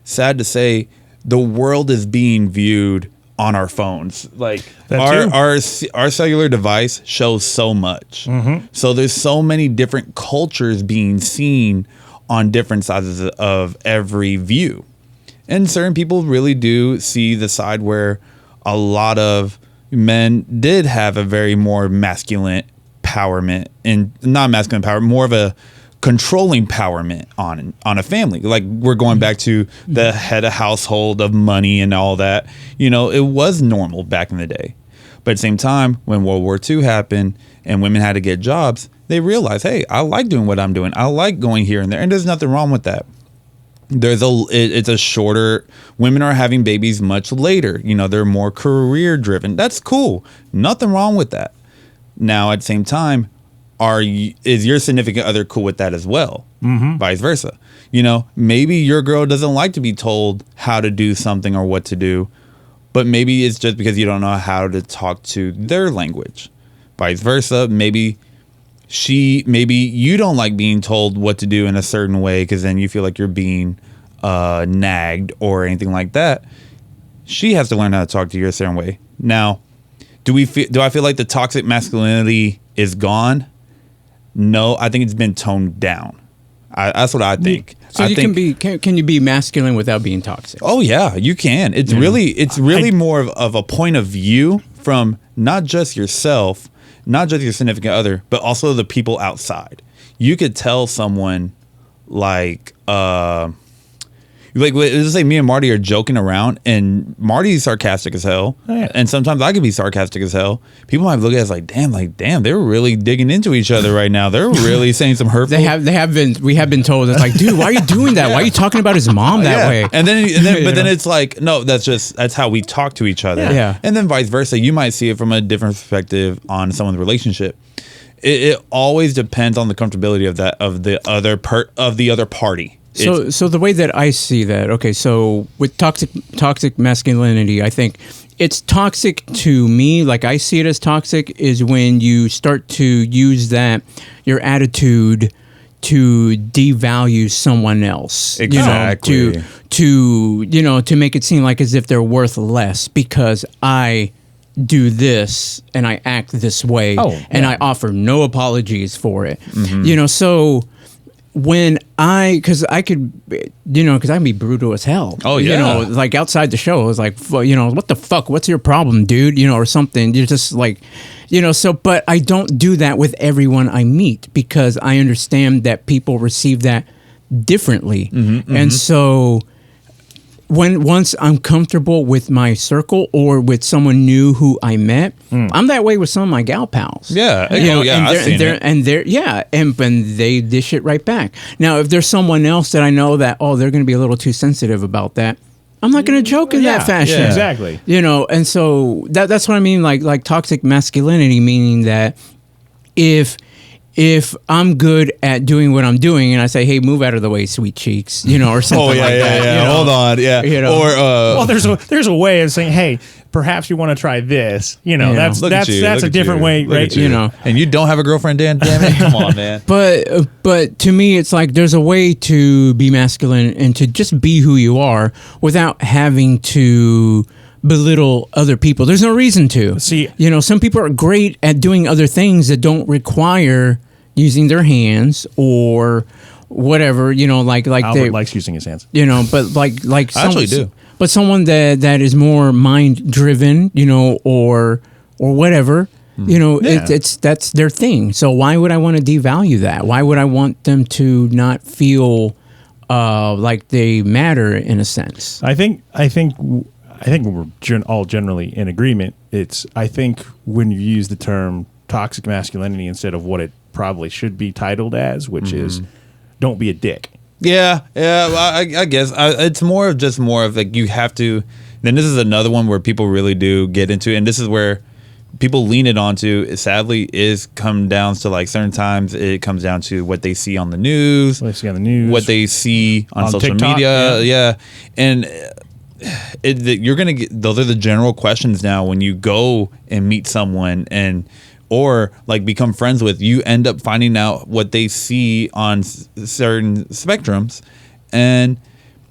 [SPEAKER 4] sad to say, the world is being viewed on our phones. Like our cellular device shows so much. So there's so many different cultures being seen on different sides of every view. And certain people really do see the side where a lot of men did have a very more masculine empowerment, and not masculine power, more of a controlling empowerment on a family. Like we're going back to the head of household of money and all that. It was normal back in the day. But at the same time, when World War II happened and women had to get jobs, they realized, hey, I like doing what I'm doing. I like going here and there. And there's nothing wrong with that. It's a shorter, women are having babies much later. They're more career driven. That's cool. Nothing wrong with that. Now, at the same time, is your significant other cool with that as well? Vice versa. Maybe your girl doesn't like to be told how to do something or what to do, but maybe it's just because you don't know how to talk to their language. Vice versa. Maybe you don't like being told what to do in a certain way because then you feel like you're being nagged or anything like that, she has to learn how to talk to you a certain way. Now, do I feel like the toxic masculinity is gone? No, I think it's been toned down. That's what I think.
[SPEAKER 2] So can you be masculine without being toxic?
[SPEAKER 4] Oh yeah, you can. It's really more of a point of view from not just yourself, not just your significant other, but also the people outside. You could tell someone like let's say me and Marty are joking around and Marty's sarcastic as hell.
[SPEAKER 3] Oh, yeah.
[SPEAKER 4] And sometimes I could be sarcastic as hell. People might look at us like, damn, they're really digging into each other right now. They're really saying some hurtful.
[SPEAKER 2] We have been told it's like, dude, why are you doing that? Why are you talking about his mom that way?
[SPEAKER 4] And then then it's like, no, that's how we talk to each other.
[SPEAKER 2] Yeah.
[SPEAKER 4] And then vice versa. You might see it from a different perspective on someone's relationship. It always depends on the comfortability of the other party.
[SPEAKER 2] So the way that I see that, okay, so with toxic masculinity, I think it's toxic to me, like I see it as toxic, is when you start to use your attitude to devalue someone else.
[SPEAKER 4] Exactly.
[SPEAKER 2] To make it seem like as if they're worth less because I do this and I act this way and I offer no apologies for it. Mm-hmm. So because I could be brutal as hell.
[SPEAKER 4] Oh yeah.
[SPEAKER 2] Like outside the show, I was like, what the fuck? What's your problem, dude? Or something. You're just like, but I don't do that with everyone I meet because I understand that people receive that differently. Mm-hmm, and so once I'm comfortable with my circle or with someone new who I met, I'm that way with some of my gal pals.
[SPEAKER 4] Yeah, I've seen it.
[SPEAKER 2] And they dish it right back. Now, if there's someone else that I know that they're going to be a little too sensitive about that, I'm not going to joke in that fashion.
[SPEAKER 3] Yeah, exactly.
[SPEAKER 2] And so that's what I mean. Like toxic masculinity, meaning that if I'm good at doing what I'm doing and I say, hey, move out of the way, sweet cheeks, or something like that.
[SPEAKER 4] Yeah. Hold on. Yeah.
[SPEAKER 3] Or, there's a way of saying, hey, perhaps you want to try this. That's a different way, right?
[SPEAKER 4] And you don't have a girlfriend, Dan? Damn it. Come on, man.
[SPEAKER 2] But to me, it's like there's a way to be masculine and to just be who you are without having to belittle other people. There's no reason to.
[SPEAKER 3] See,
[SPEAKER 2] some people are great at doing other things that don't require using their hands or whatever, like
[SPEAKER 3] Albert likes using his hands.
[SPEAKER 2] But like
[SPEAKER 4] I actually do.
[SPEAKER 2] But someone that is more mind driven, or whatever, that's their thing. So why would I want to devalue that? Why would I want them to not feel like they matter in a sense?
[SPEAKER 3] I think we're all generally in agreement. I think when you use the term toxic masculinity instead of what it probably should be titled as, which is don't be a dick.
[SPEAKER 4] Yeah. I guess it's more of like you have to. Then this is another one where people really do get into, and this is where people lean it onto. Sadly, is come down to like certain times it comes down to what they see on the news, what they see on social
[SPEAKER 3] TikTok,
[SPEAKER 4] media. Yeah. And you're gonna get those are the general questions now when you go and meet someone or like become friends with. You end up finding out what they see on certain spectrums, and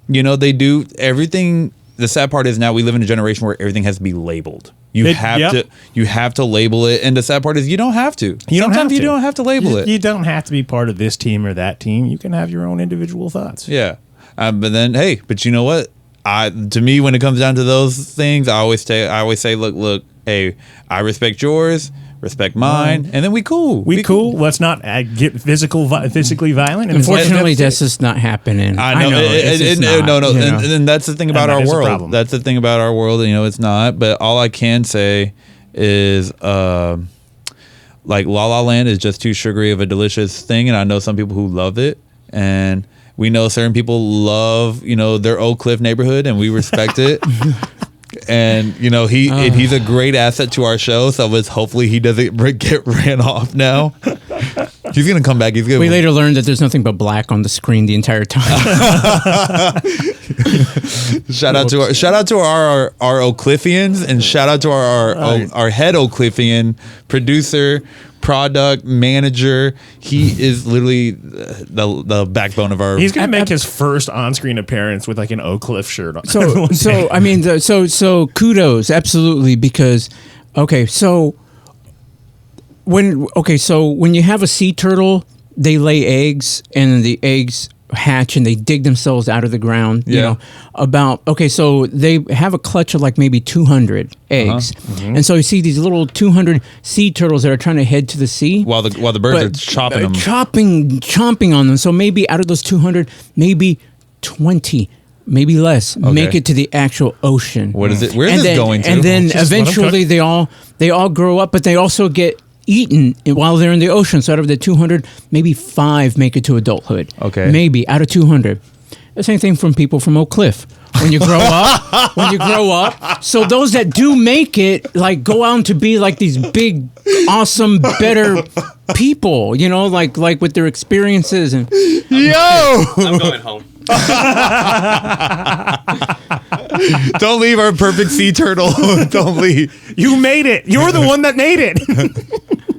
[SPEAKER 4] they do everything. The sad part is now we live in a generation where everything has to be labeled. You have to label it, and the sad part is you don't have to. Sometimes you don't have to label it.
[SPEAKER 3] You don't have to be part of this team or that team. You can have your own individual thoughts.
[SPEAKER 4] Yeah, but then but you know what? To me, when it comes down to those things, I always say, look, hey, I respect yours, respect mine, and then we cool.
[SPEAKER 3] We cool. Let's not get physically violent.
[SPEAKER 2] Unfortunately, that's just not happening.
[SPEAKER 4] I know. No. And that's the thing about our world. That's the thing about our world. It's not. But all I can say is, like La La Land is just too sugary of a delicious thing, and I know some people who love it, and we know certain people love, their Oak Cliff neighborhood, and we respect it. And he's a great asset to our show. So hopefully he doesn't get ran off now. He's gonna come back. He's gonna.
[SPEAKER 2] We later learned that there's nothing but black on the screen the entire time.
[SPEAKER 4] Shout out to our O'Cliffians, and shout out to our head O'Cliffian producer, product manager. He is literally the backbone of our.
[SPEAKER 3] He's gonna make his first on-screen appearance with like an Oak Cliff shirt on.
[SPEAKER 2] So I mean, so kudos, absolutely, because so when you have a sea turtle, they lay eggs, and the eggs hatch and they dig themselves out of the ground.
[SPEAKER 4] Yeah.
[SPEAKER 2] So they have a clutch of like maybe 200 eggs, and so you see these little 200 sea turtles that are trying to head to the sea
[SPEAKER 4] while the birds are chopping them,
[SPEAKER 2] chomping on them. So maybe out of those 200, maybe 20. Maybe less make it to the actual ocean.
[SPEAKER 4] What is it? Where is this going to?
[SPEAKER 2] And then eventually they all grow up, but they also get eaten while they're in the ocean. So out of the 200, maybe 5 make it to adulthood.
[SPEAKER 4] Okay.
[SPEAKER 2] Maybe out of 200. The same thing from people from Oak Cliff. When you grow up, so those that do make it, like, go out to be like these big, awesome, better people, like with their experiences and.
[SPEAKER 4] Yo!
[SPEAKER 6] I'm going home.
[SPEAKER 4] Don't leave our perfect sea turtle. Don't leave.
[SPEAKER 3] You made it. You're the one that made it.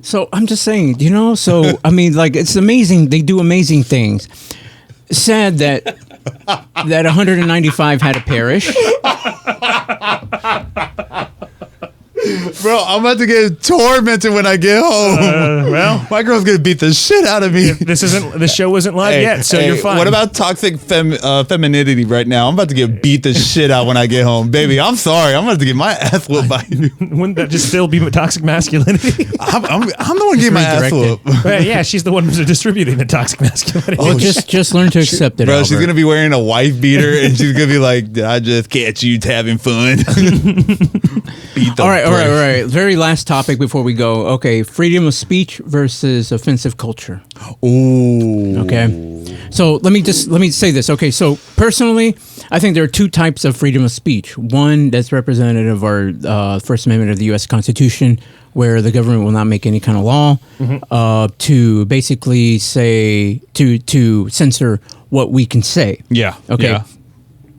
[SPEAKER 2] So I'm just saying, so I mean, like, it's amazing. They do amazing things. Sad that 195 had to perish.
[SPEAKER 4] Bro, I'm about to get tormented when I get home.
[SPEAKER 3] Well,
[SPEAKER 4] my girl's gonna beat the shit out of me.
[SPEAKER 3] The show isn't live yet, so you're fine.
[SPEAKER 4] What about toxic femininity right now? I'm about to get beat the shit out when I get home, baby. I'm sorry. I'm about to get my ass whooped by you.
[SPEAKER 3] Wouldn't that just still be toxic masculinity?
[SPEAKER 4] I'm the one getting my ass whooped.
[SPEAKER 3] Well, yeah, she's the one who's distributing the toxic masculinity.
[SPEAKER 2] Well, just learn to accept it,
[SPEAKER 4] bro.
[SPEAKER 2] Albert.
[SPEAKER 4] She's gonna be wearing a wife beater, and she's gonna be like, "Did I just catch you having fun?"
[SPEAKER 2] All right. Very last topic before we go. Okay, freedom of speech versus offensive culture.
[SPEAKER 4] Ooh.
[SPEAKER 2] Okay. So let me say this. Okay, so personally, I think there are 2 types of freedom of speech. One that's representative of our First Amendment of the U.S. Constitution, where the government will not make any kind of law to basically say to censor what we can say.
[SPEAKER 4] Yeah.
[SPEAKER 2] Okay.
[SPEAKER 4] Yeah.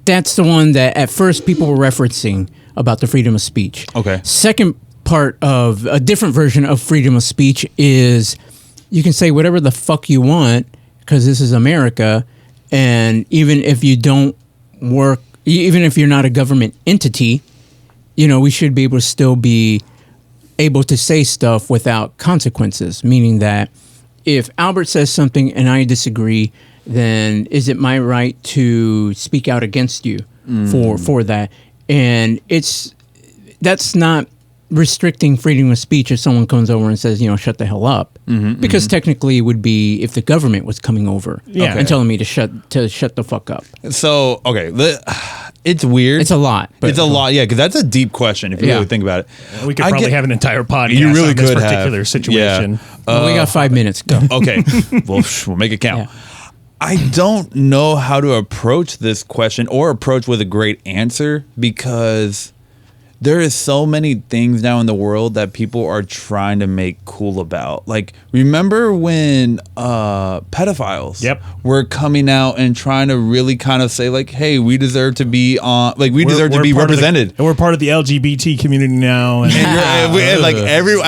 [SPEAKER 2] That's the one that at first people were referencing about the freedom of speech.
[SPEAKER 4] Okay.
[SPEAKER 2] Second part of a different version of freedom of speech is you can say whatever the fuck you want because this is America, and even if you don't work, even if you're not a government entity, we should be able to still be able to say stuff without consequences, meaning that if Albert says something and I disagree, then is it my right to speak out against you for that? And that's not restricting freedom of speech if someone comes over and says, shut the hell up. Because technically it would be if the government was coming over and telling me to shut the fuck up.
[SPEAKER 4] So, okay, it's weird.
[SPEAKER 2] It's a lot.
[SPEAKER 4] It's a lot, yeah, because that's a deep question if you really think about it.
[SPEAKER 3] We could probably have an entire podcast
[SPEAKER 4] You really
[SPEAKER 3] on this
[SPEAKER 4] could
[SPEAKER 3] particular
[SPEAKER 4] have.
[SPEAKER 3] situation.
[SPEAKER 4] Yeah.
[SPEAKER 2] Well, we got 5 minutes. Go.
[SPEAKER 4] Okay, we'll make it count.
[SPEAKER 2] Yeah.
[SPEAKER 4] I don't know how to approach this question or approach with a great answer because there is so many things now in the world that people are trying to make cool about. Like, remember when pedophiles were coming out and trying to really kind of say, like, hey, we deserve to be on, like, we deserve to be represented.
[SPEAKER 3] And we're part of the LGBT community now. And
[SPEAKER 4] I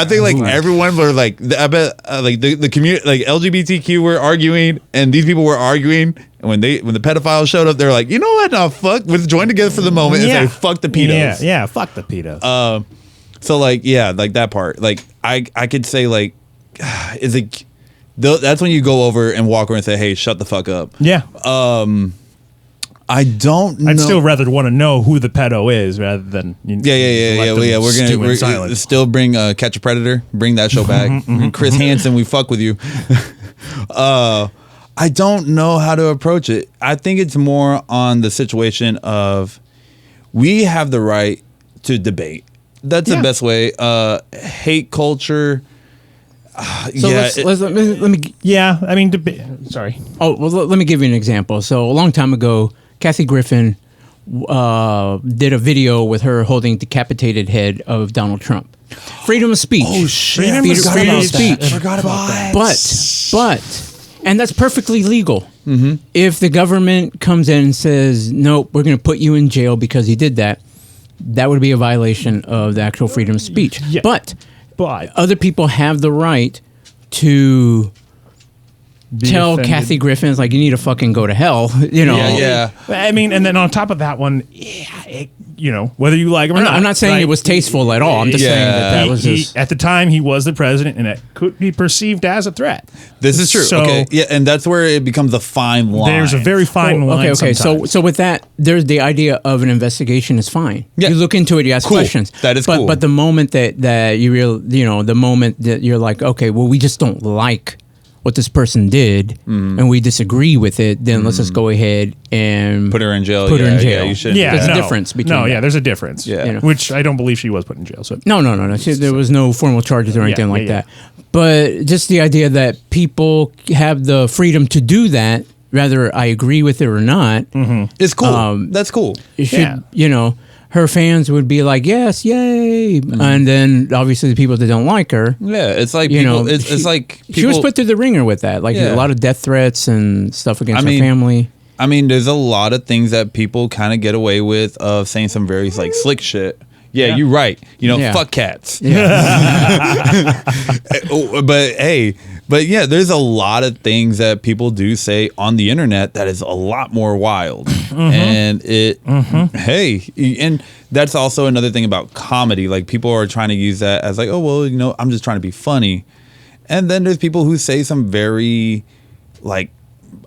[SPEAKER 4] think like everyone were like, I bet like the community, like LGBTQ were arguing and these people were arguing. And when the pedophiles showed up, they're like, you know what? No, fuck. Let's join together for the moment and say, fuck the pedos.
[SPEAKER 3] Yeah, fuck the pedos.
[SPEAKER 4] So like, yeah, like that part. Like I could say like, is it? That's when you go over and walk over and say, hey, shut the fuck up.
[SPEAKER 3] Yeah.
[SPEAKER 4] I don't know.
[SPEAKER 3] I'd still rather want to know who the pedo is rather than
[SPEAKER 4] yeah. We're gonna still bring Catch a Predator. Bring that show back. Chris Hansen, we fuck with you. I don't know how to approach it. I think it's more on the situation of we have the right to debate. That's the best way. Hate culture.
[SPEAKER 2] So let me.
[SPEAKER 3] Yeah, I mean, sorry.
[SPEAKER 2] Oh, well, let me give you an example. So a long time ago, Kathy Griffin did a video with her holding decapitated head of Donald Trump. Freedom of speech.
[SPEAKER 1] Oh shit!
[SPEAKER 2] Freedom of speech.
[SPEAKER 5] I forgot about that.
[SPEAKER 2] But, and that's perfectly legal. If the government comes in and says, nope, we're going to put you in jail because you did that, that would be a violation of the actual freedom of speech.
[SPEAKER 3] Yeah.
[SPEAKER 2] But
[SPEAKER 3] But
[SPEAKER 2] other people have the right to tell
[SPEAKER 3] offended.
[SPEAKER 2] Kathy Griffin, like, you need to fucking go to hell. You know.
[SPEAKER 4] Yeah.
[SPEAKER 3] I mean, and then on top of that one, whether you like him or not.
[SPEAKER 2] I'm not saying
[SPEAKER 3] right?
[SPEAKER 2] it was tasteful at all. I'm just
[SPEAKER 4] Yeah.
[SPEAKER 2] saying that was
[SPEAKER 3] He-
[SPEAKER 2] just.
[SPEAKER 3] at the time he was the president, and it could be perceived as a threat.
[SPEAKER 4] This is true.
[SPEAKER 3] So-
[SPEAKER 4] okay. Yeah, and that's where it becomes a fine line.
[SPEAKER 3] There's a very fine line.
[SPEAKER 2] Okay.
[SPEAKER 3] sometimes.
[SPEAKER 2] So with that, there's the idea of an investigation is fine.
[SPEAKER 4] Yeah.
[SPEAKER 2] You look into it, you ask
[SPEAKER 4] Cool.
[SPEAKER 2] questions.
[SPEAKER 4] That is
[SPEAKER 2] but,
[SPEAKER 4] cool.
[SPEAKER 2] But the moment that the moment that you're like, okay, well, we just don't like what this person did, and we disagree with it, then let's just go ahead and
[SPEAKER 4] put her in jail.
[SPEAKER 2] Put her in
[SPEAKER 4] Yeah,
[SPEAKER 2] jail.
[SPEAKER 4] Yeah, you should.
[SPEAKER 3] yeah,
[SPEAKER 2] There's a
[SPEAKER 3] no.
[SPEAKER 2] difference between
[SPEAKER 3] No,
[SPEAKER 2] that.
[SPEAKER 3] yeah, there's a difference.
[SPEAKER 4] Yeah.
[SPEAKER 2] You know.
[SPEAKER 3] Which I don't believe she was put in jail. So
[SPEAKER 2] No. There was no formal charges or anything like
[SPEAKER 3] yeah.
[SPEAKER 2] that. But just the idea that people have the freedom to do that, whether I agree with it or not,
[SPEAKER 4] It's cool. That's cool.
[SPEAKER 2] it should,
[SPEAKER 3] Yeah.
[SPEAKER 2] her fans would be like, yes, yay. And then obviously the people that don't like her,
[SPEAKER 4] Yeah, it's like
[SPEAKER 2] you
[SPEAKER 4] people.
[SPEAKER 2] know,
[SPEAKER 4] It's like people,
[SPEAKER 2] she was put through the ringer with that. Like
[SPEAKER 4] Yeah.
[SPEAKER 2] a lot of death threats and stuff against
[SPEAKER 4] I mean,
[SPEAKER 2] her family.
[SPEAKER 4] I mean, there's a lot of things that people kind of get away with of saying some very like slick shit. Yeah, you're right.
[SPEAKER 2] Yeah.
[SPEAKER 4] Fuck cats.
[SPEAKER 2] Yeah.
[SPEAKER 4] But yeah, there's a lot of things that people do say on the internet that is a lot more wild. And and that's also another thing about comedy. Like people are trying to use that as like, oh, well, I'm just trying to be funny. And then there's people who say some very like,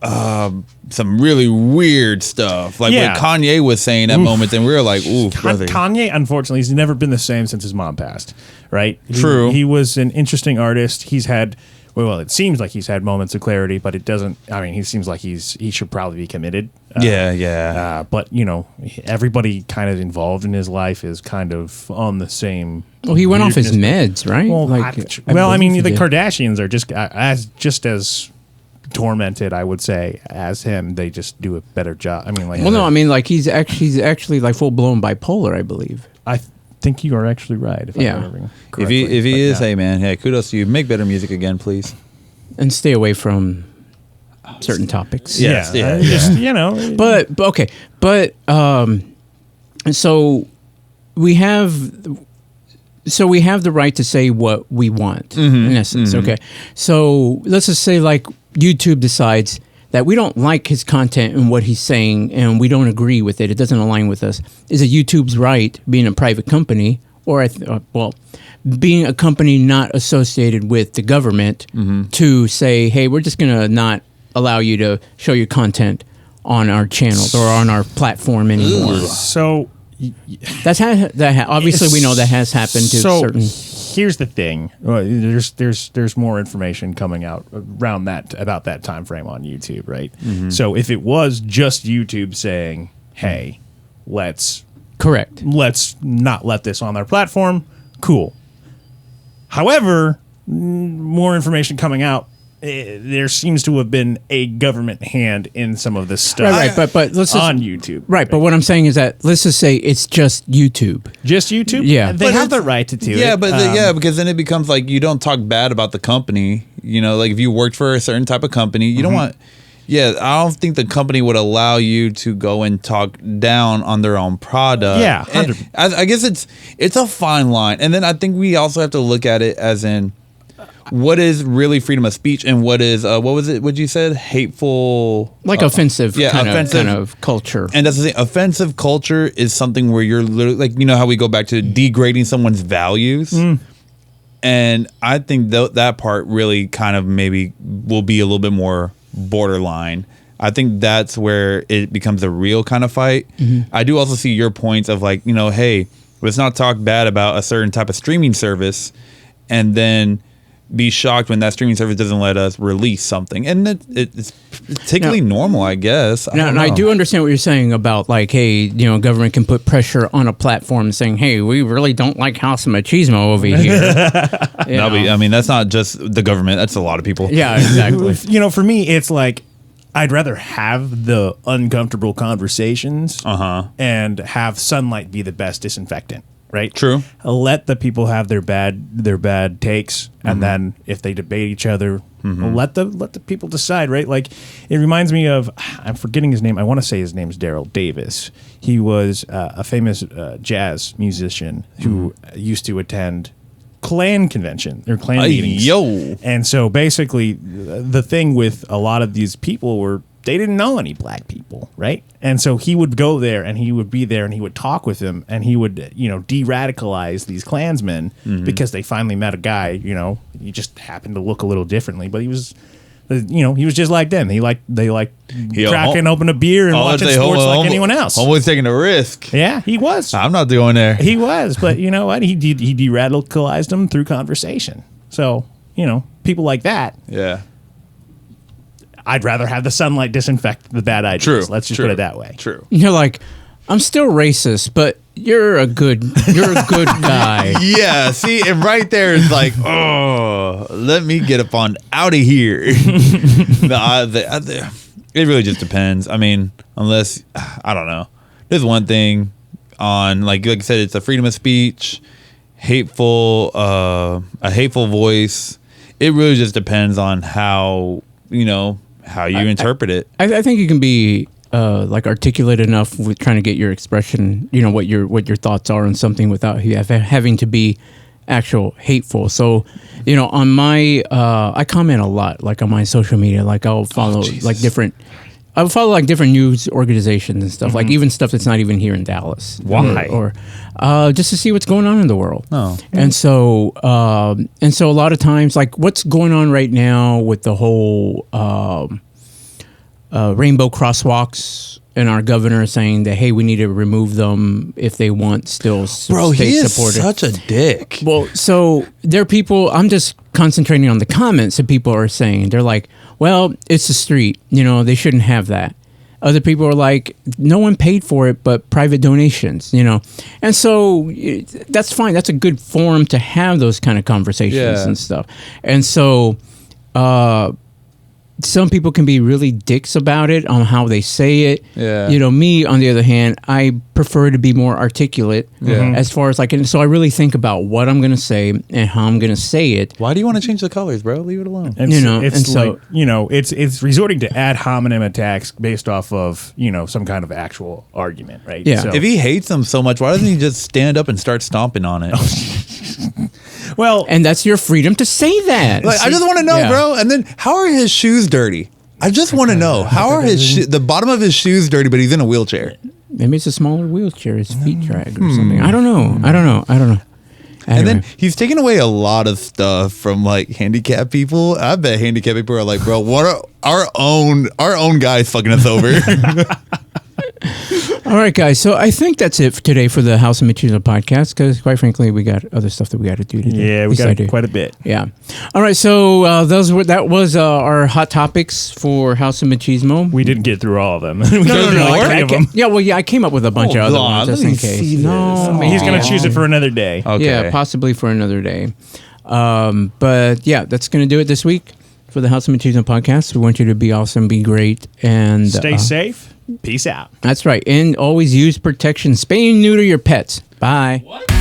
[SPEAKER 4] some really weird stuff, like
[SPEAKER 3] Yeah.
[SPEAKER 4] what Kanye was saying at moments, and we were like, "Ooh, brother."
[SPEAKER 3] Kanye, unfortunately, he's never been the same since his mom passed. Right?
[SPEAKER 4] True.
[SPEAKER 3] He was an interesting artist. He's had. Well, it seems like he's had moments of clarity, but it doesn't. I mean, he seems like he should probably be committed.
[SPEAKER 4] Yeah.
[SPEAKER 3] But everybody kind of involved in his life is kind of on the same.
[SPEAKER 2] Well, he went off his
[SPEAKER 3] weirdness.
[SPEAKER 2] meds, right?
[SPEAKER 3] Well, I
[SPEAKER 2] believe
[SPEAKER 3] mean,
[SPEAKER 2] he
[SPEAKER 3] the
[SPEAKER 2] did.
[SPEAKER 3] Kardashians are just as tormented, I would say, as him. They just do a better job. I mean, like,
[SPEAKER 2] Well, no, I mean, like he's actually like full blown bipolar, I believe.
[SPEAKER 3] I think you are actually right. If
[SPEAKER 2] Yeah.
[SPEAKER 3] I'm remembering
[SPEAKER 4] If
[SPEAKER 3] correctly.
[SPEAKER 4] he
[SPEAKER 3] But
[SPEAKER 4] is,
[SPEAKER 3] yeah.
[SPEAKER 4] hey man, hey, kudos to you. Make better music again, please.
[SPEAKER 2] And stay away from certain topics.
[SPEAKER 4] Yes, yeah.
[SPEAKER 3] just
[SPEAKER 2] But okay, but so we have the right to say what we want in essence. Okay, so let's just say like YouTube decides that we don't like his content and what he's saying, and we don't agree with it. It doesn't align with us. Is it YouTube's right, being a private company, or being a company not associated with the government, to say, hey, we're just gonna not allow you to show your content on our channels or on our platform anymore?
[SPEAKER 3] So
[SPEAKER 2] Obviously we know that has happened to certain.
[SPEAKER 3] Here's the thing. There's more information coming out about that time frame on YouTube, right? So if it was just YouTube saying, "Hey, let's
[SPEAKER 2] Correct.
[SPEAKER 3] not let this on our platform," cool. However, more information coming out. There seems to have been a government hand in some of this stuff,
[SPEAKER 2] Right, but let's just,
[SPEAKER 3] on YouTube.
[SPEAKER 2] Right, but what I'm saying is that let's just say it's just YouTube.
[SPEAKER 3] Just YouTube.
[SPEAKER 2] Yeah.
[SPEAKER 3] They
[SPEAKER 4] But
[SPEAKER 3] have
[SPEAKER 4] it's-
[SPEAKER 3] the right to do it.
[SPEAKER 4] Yeah, but because then it becomes like you don't talk bad about the company. Like if you worked for a certain type of company, you don't want. Yeah, I don't think the company would allow you to go and talk down on their own product.
[SPEAKER 3] Yeah,
[SPEAKER 4] And
[SPEAKER 3] 100%.
[SPEAKER 4] I guess it's a fine line, and then I think we also have to look at it as in what is really freedom of speech and what is what was it? What you said? Hateful,
[SPEAKER 2] Like offensive,
[SPEAKER 4] yeah,
[SPEAKER 2] kind
[SPEAKER 4] offensive.
[SPEAKER 2] of culture.
[SPEAKER 4] And that's the thing. Offensive culture is something where you're literally like, how we go back to degrading someone's values. And I think that part really kind of maybe will be a little bit more borderline. I think that's where it becomes a real kind of fight. I do also see your points of like, hey, let's not talk bad about a certain type of streaming service and then be shocked when that streaming service doesn't let us release something. And it's particularly normal, I guess.
[SPEAKER 2] Now,
[SPEAKER 4] don't
[SPEAKER 2] and I
[SPEAKER 4] know.
[SPEAKER 2] do understand what you're saying about like, hey, government can put pressure on a platform saying, hey, we really don't like House of Machismo over here.
[SPEAKER 4] I mean, that's not just the government. That's a lot of people.
[SPEAKER 2] Yeah, exactly.
[SPEAKER 3] For me, it's like I'd rather have the uncomfortable conversations and have sunlight be the best disinfectant, right?
[SPEAKER 4] True.
[SPEAKER 3] Let the people have their bad takes, and then if they debate each other, let the people decide, right? Like, it reminds me of, I'm forgetting his name. I want to say his name's Daryl Davis. He was a famous jazz musician who used to attend Klan convention or Klan meetings. And so basically the thing with a lot of these people were they didn't know any black people, right? And so he would go there and he would be there and he would talk with them and he would, de-radicalize these Klansmen because they finally met a guy, he just happened to look a little differently, but he was he was just like them. They liked cracking open a beer and watching sports like anyone else.
[SPEAKER 4] Almost taking a risk.
[SPEAKER 3] Yeah, he was.
[SPEAKER 4] I'm not doing there.
[SPEAKER 3] He was, but you know what? He de-radicalized them through conversation. So, people like that.
[SPEAKER 4] Yeah.
[SPEAKER 3] I'd rather have the sunlight disinfect the bad ideas.
[SPEAKER 4] True.
[SPEAKER 3] Let's just put it that way.
[SPEAKER 4] True.
[SPEAKER 2] You're like, I'm still racist, but you're a good guy.
[SPEAKER 4] Yeah, see, and right there is like, oh, let me get up on out of here. It really just depends. I mean, unless, I don't know. There's one thing on, like I said, it's a freedom of speech, a hateful voice. It really just depends on how you interpret it.
[SPEAKER 2] I think you can be articulate enough with trying to get your expression, what your thoughts are on something without having to be actual hateful. So, on my I comment a lot, like on my social media, like I'll follow different news organizations and stuff, like even stuff that's not even here in Dallas.
[SPEAKER 4] Why?
[SPEAKER 2] Or just to see what's going on in the world.
[SPEAKER 4] Oh.
[SPEAKER 2] And so a lot of times, like what's going on right now with the whole rainbow crosswalks, and our governor saying that, hey, we need to remove them if they want still
[SPEAKER 4] Bro,
[SPEAKER 2] stay
[SPEAKER 4] he is
[SPEAKER 2] supported.
[SPEAKER 4] such a dick.
[SPEAKER 2] Well, so there are people, I'm just concentrating on the comments that people are saying. They're like, well, it's a street, they shouldn't have that. Other people are like, no one paid for it, but private donations, And so that's fine. That's a good forum to have those kind of conversations and stuff. And so some people can be really dicks about it on how they say it.
[SPEAKER 4] Yeah.
[SPEAKER 2] Me, on the other hand, I prefer to be more articulate as far as and so I really think about what I'm going to say and how I'm going to say it.
[SPEAKER 4] Why do you want to change the colors, bro? Leave it alone.
[SPEAKER 3] And it's resorting to ad hominem attacks based off of, some kind of actual argument, right?
[SPEAKER 2] Yeah.
[SPEAKER 3] So,
[SPEAKER 4] If he hates them so much, why doesn't he just stand up and start stomping on it?
[SPEAKER 3] well,
[SPEAKER 2] And that's your freedom to say that.
[SPEAKER 4] Like, I just want to know, bro. And then, how are his shoes dirty? I just want to know, how are the bottom of his shoes dirty, but he's in a wheelchair?
[SPEAKER 2] Maybe it's a smaller wheelchair, his feet drag or something. I don't know. Anyway.
[SPEAKER 4] And then he's taking away a lot of stuff from handicapped people. I bet handicapped people are like, bro, what are our own guys fucking us over?
[SPEAKER 2] All right, guys. So I think that's it for today for the House of Machismo podcast, because quite frankly, we got other stuff that we got to do today.
[SPEAKER 3] yeah, we got quite a bit.
[SPEAKER 2] Yeah. All right. So that was our hot topics for House of Machismo.
[SPEAKER 3] We didn't get through all of them.
[SPEAKER 2] No. I came up with a bunch of other ones just in case.
[SPEAKER 3] He's going to choose it for another day.
[SPEAKER 4] Okay.
[SPEAKER 2] Yeah, possibly for another day. But yeah, that's going to do it this week for the House of Machismo podcast. We want you to be awesome, be great, and
[SPEAKER 3] stay safe. Peace out.
[SPEAKER 2] That's right. And always use protection. Spay and neuter your pets. Bye.
[SPEAKER 3] What?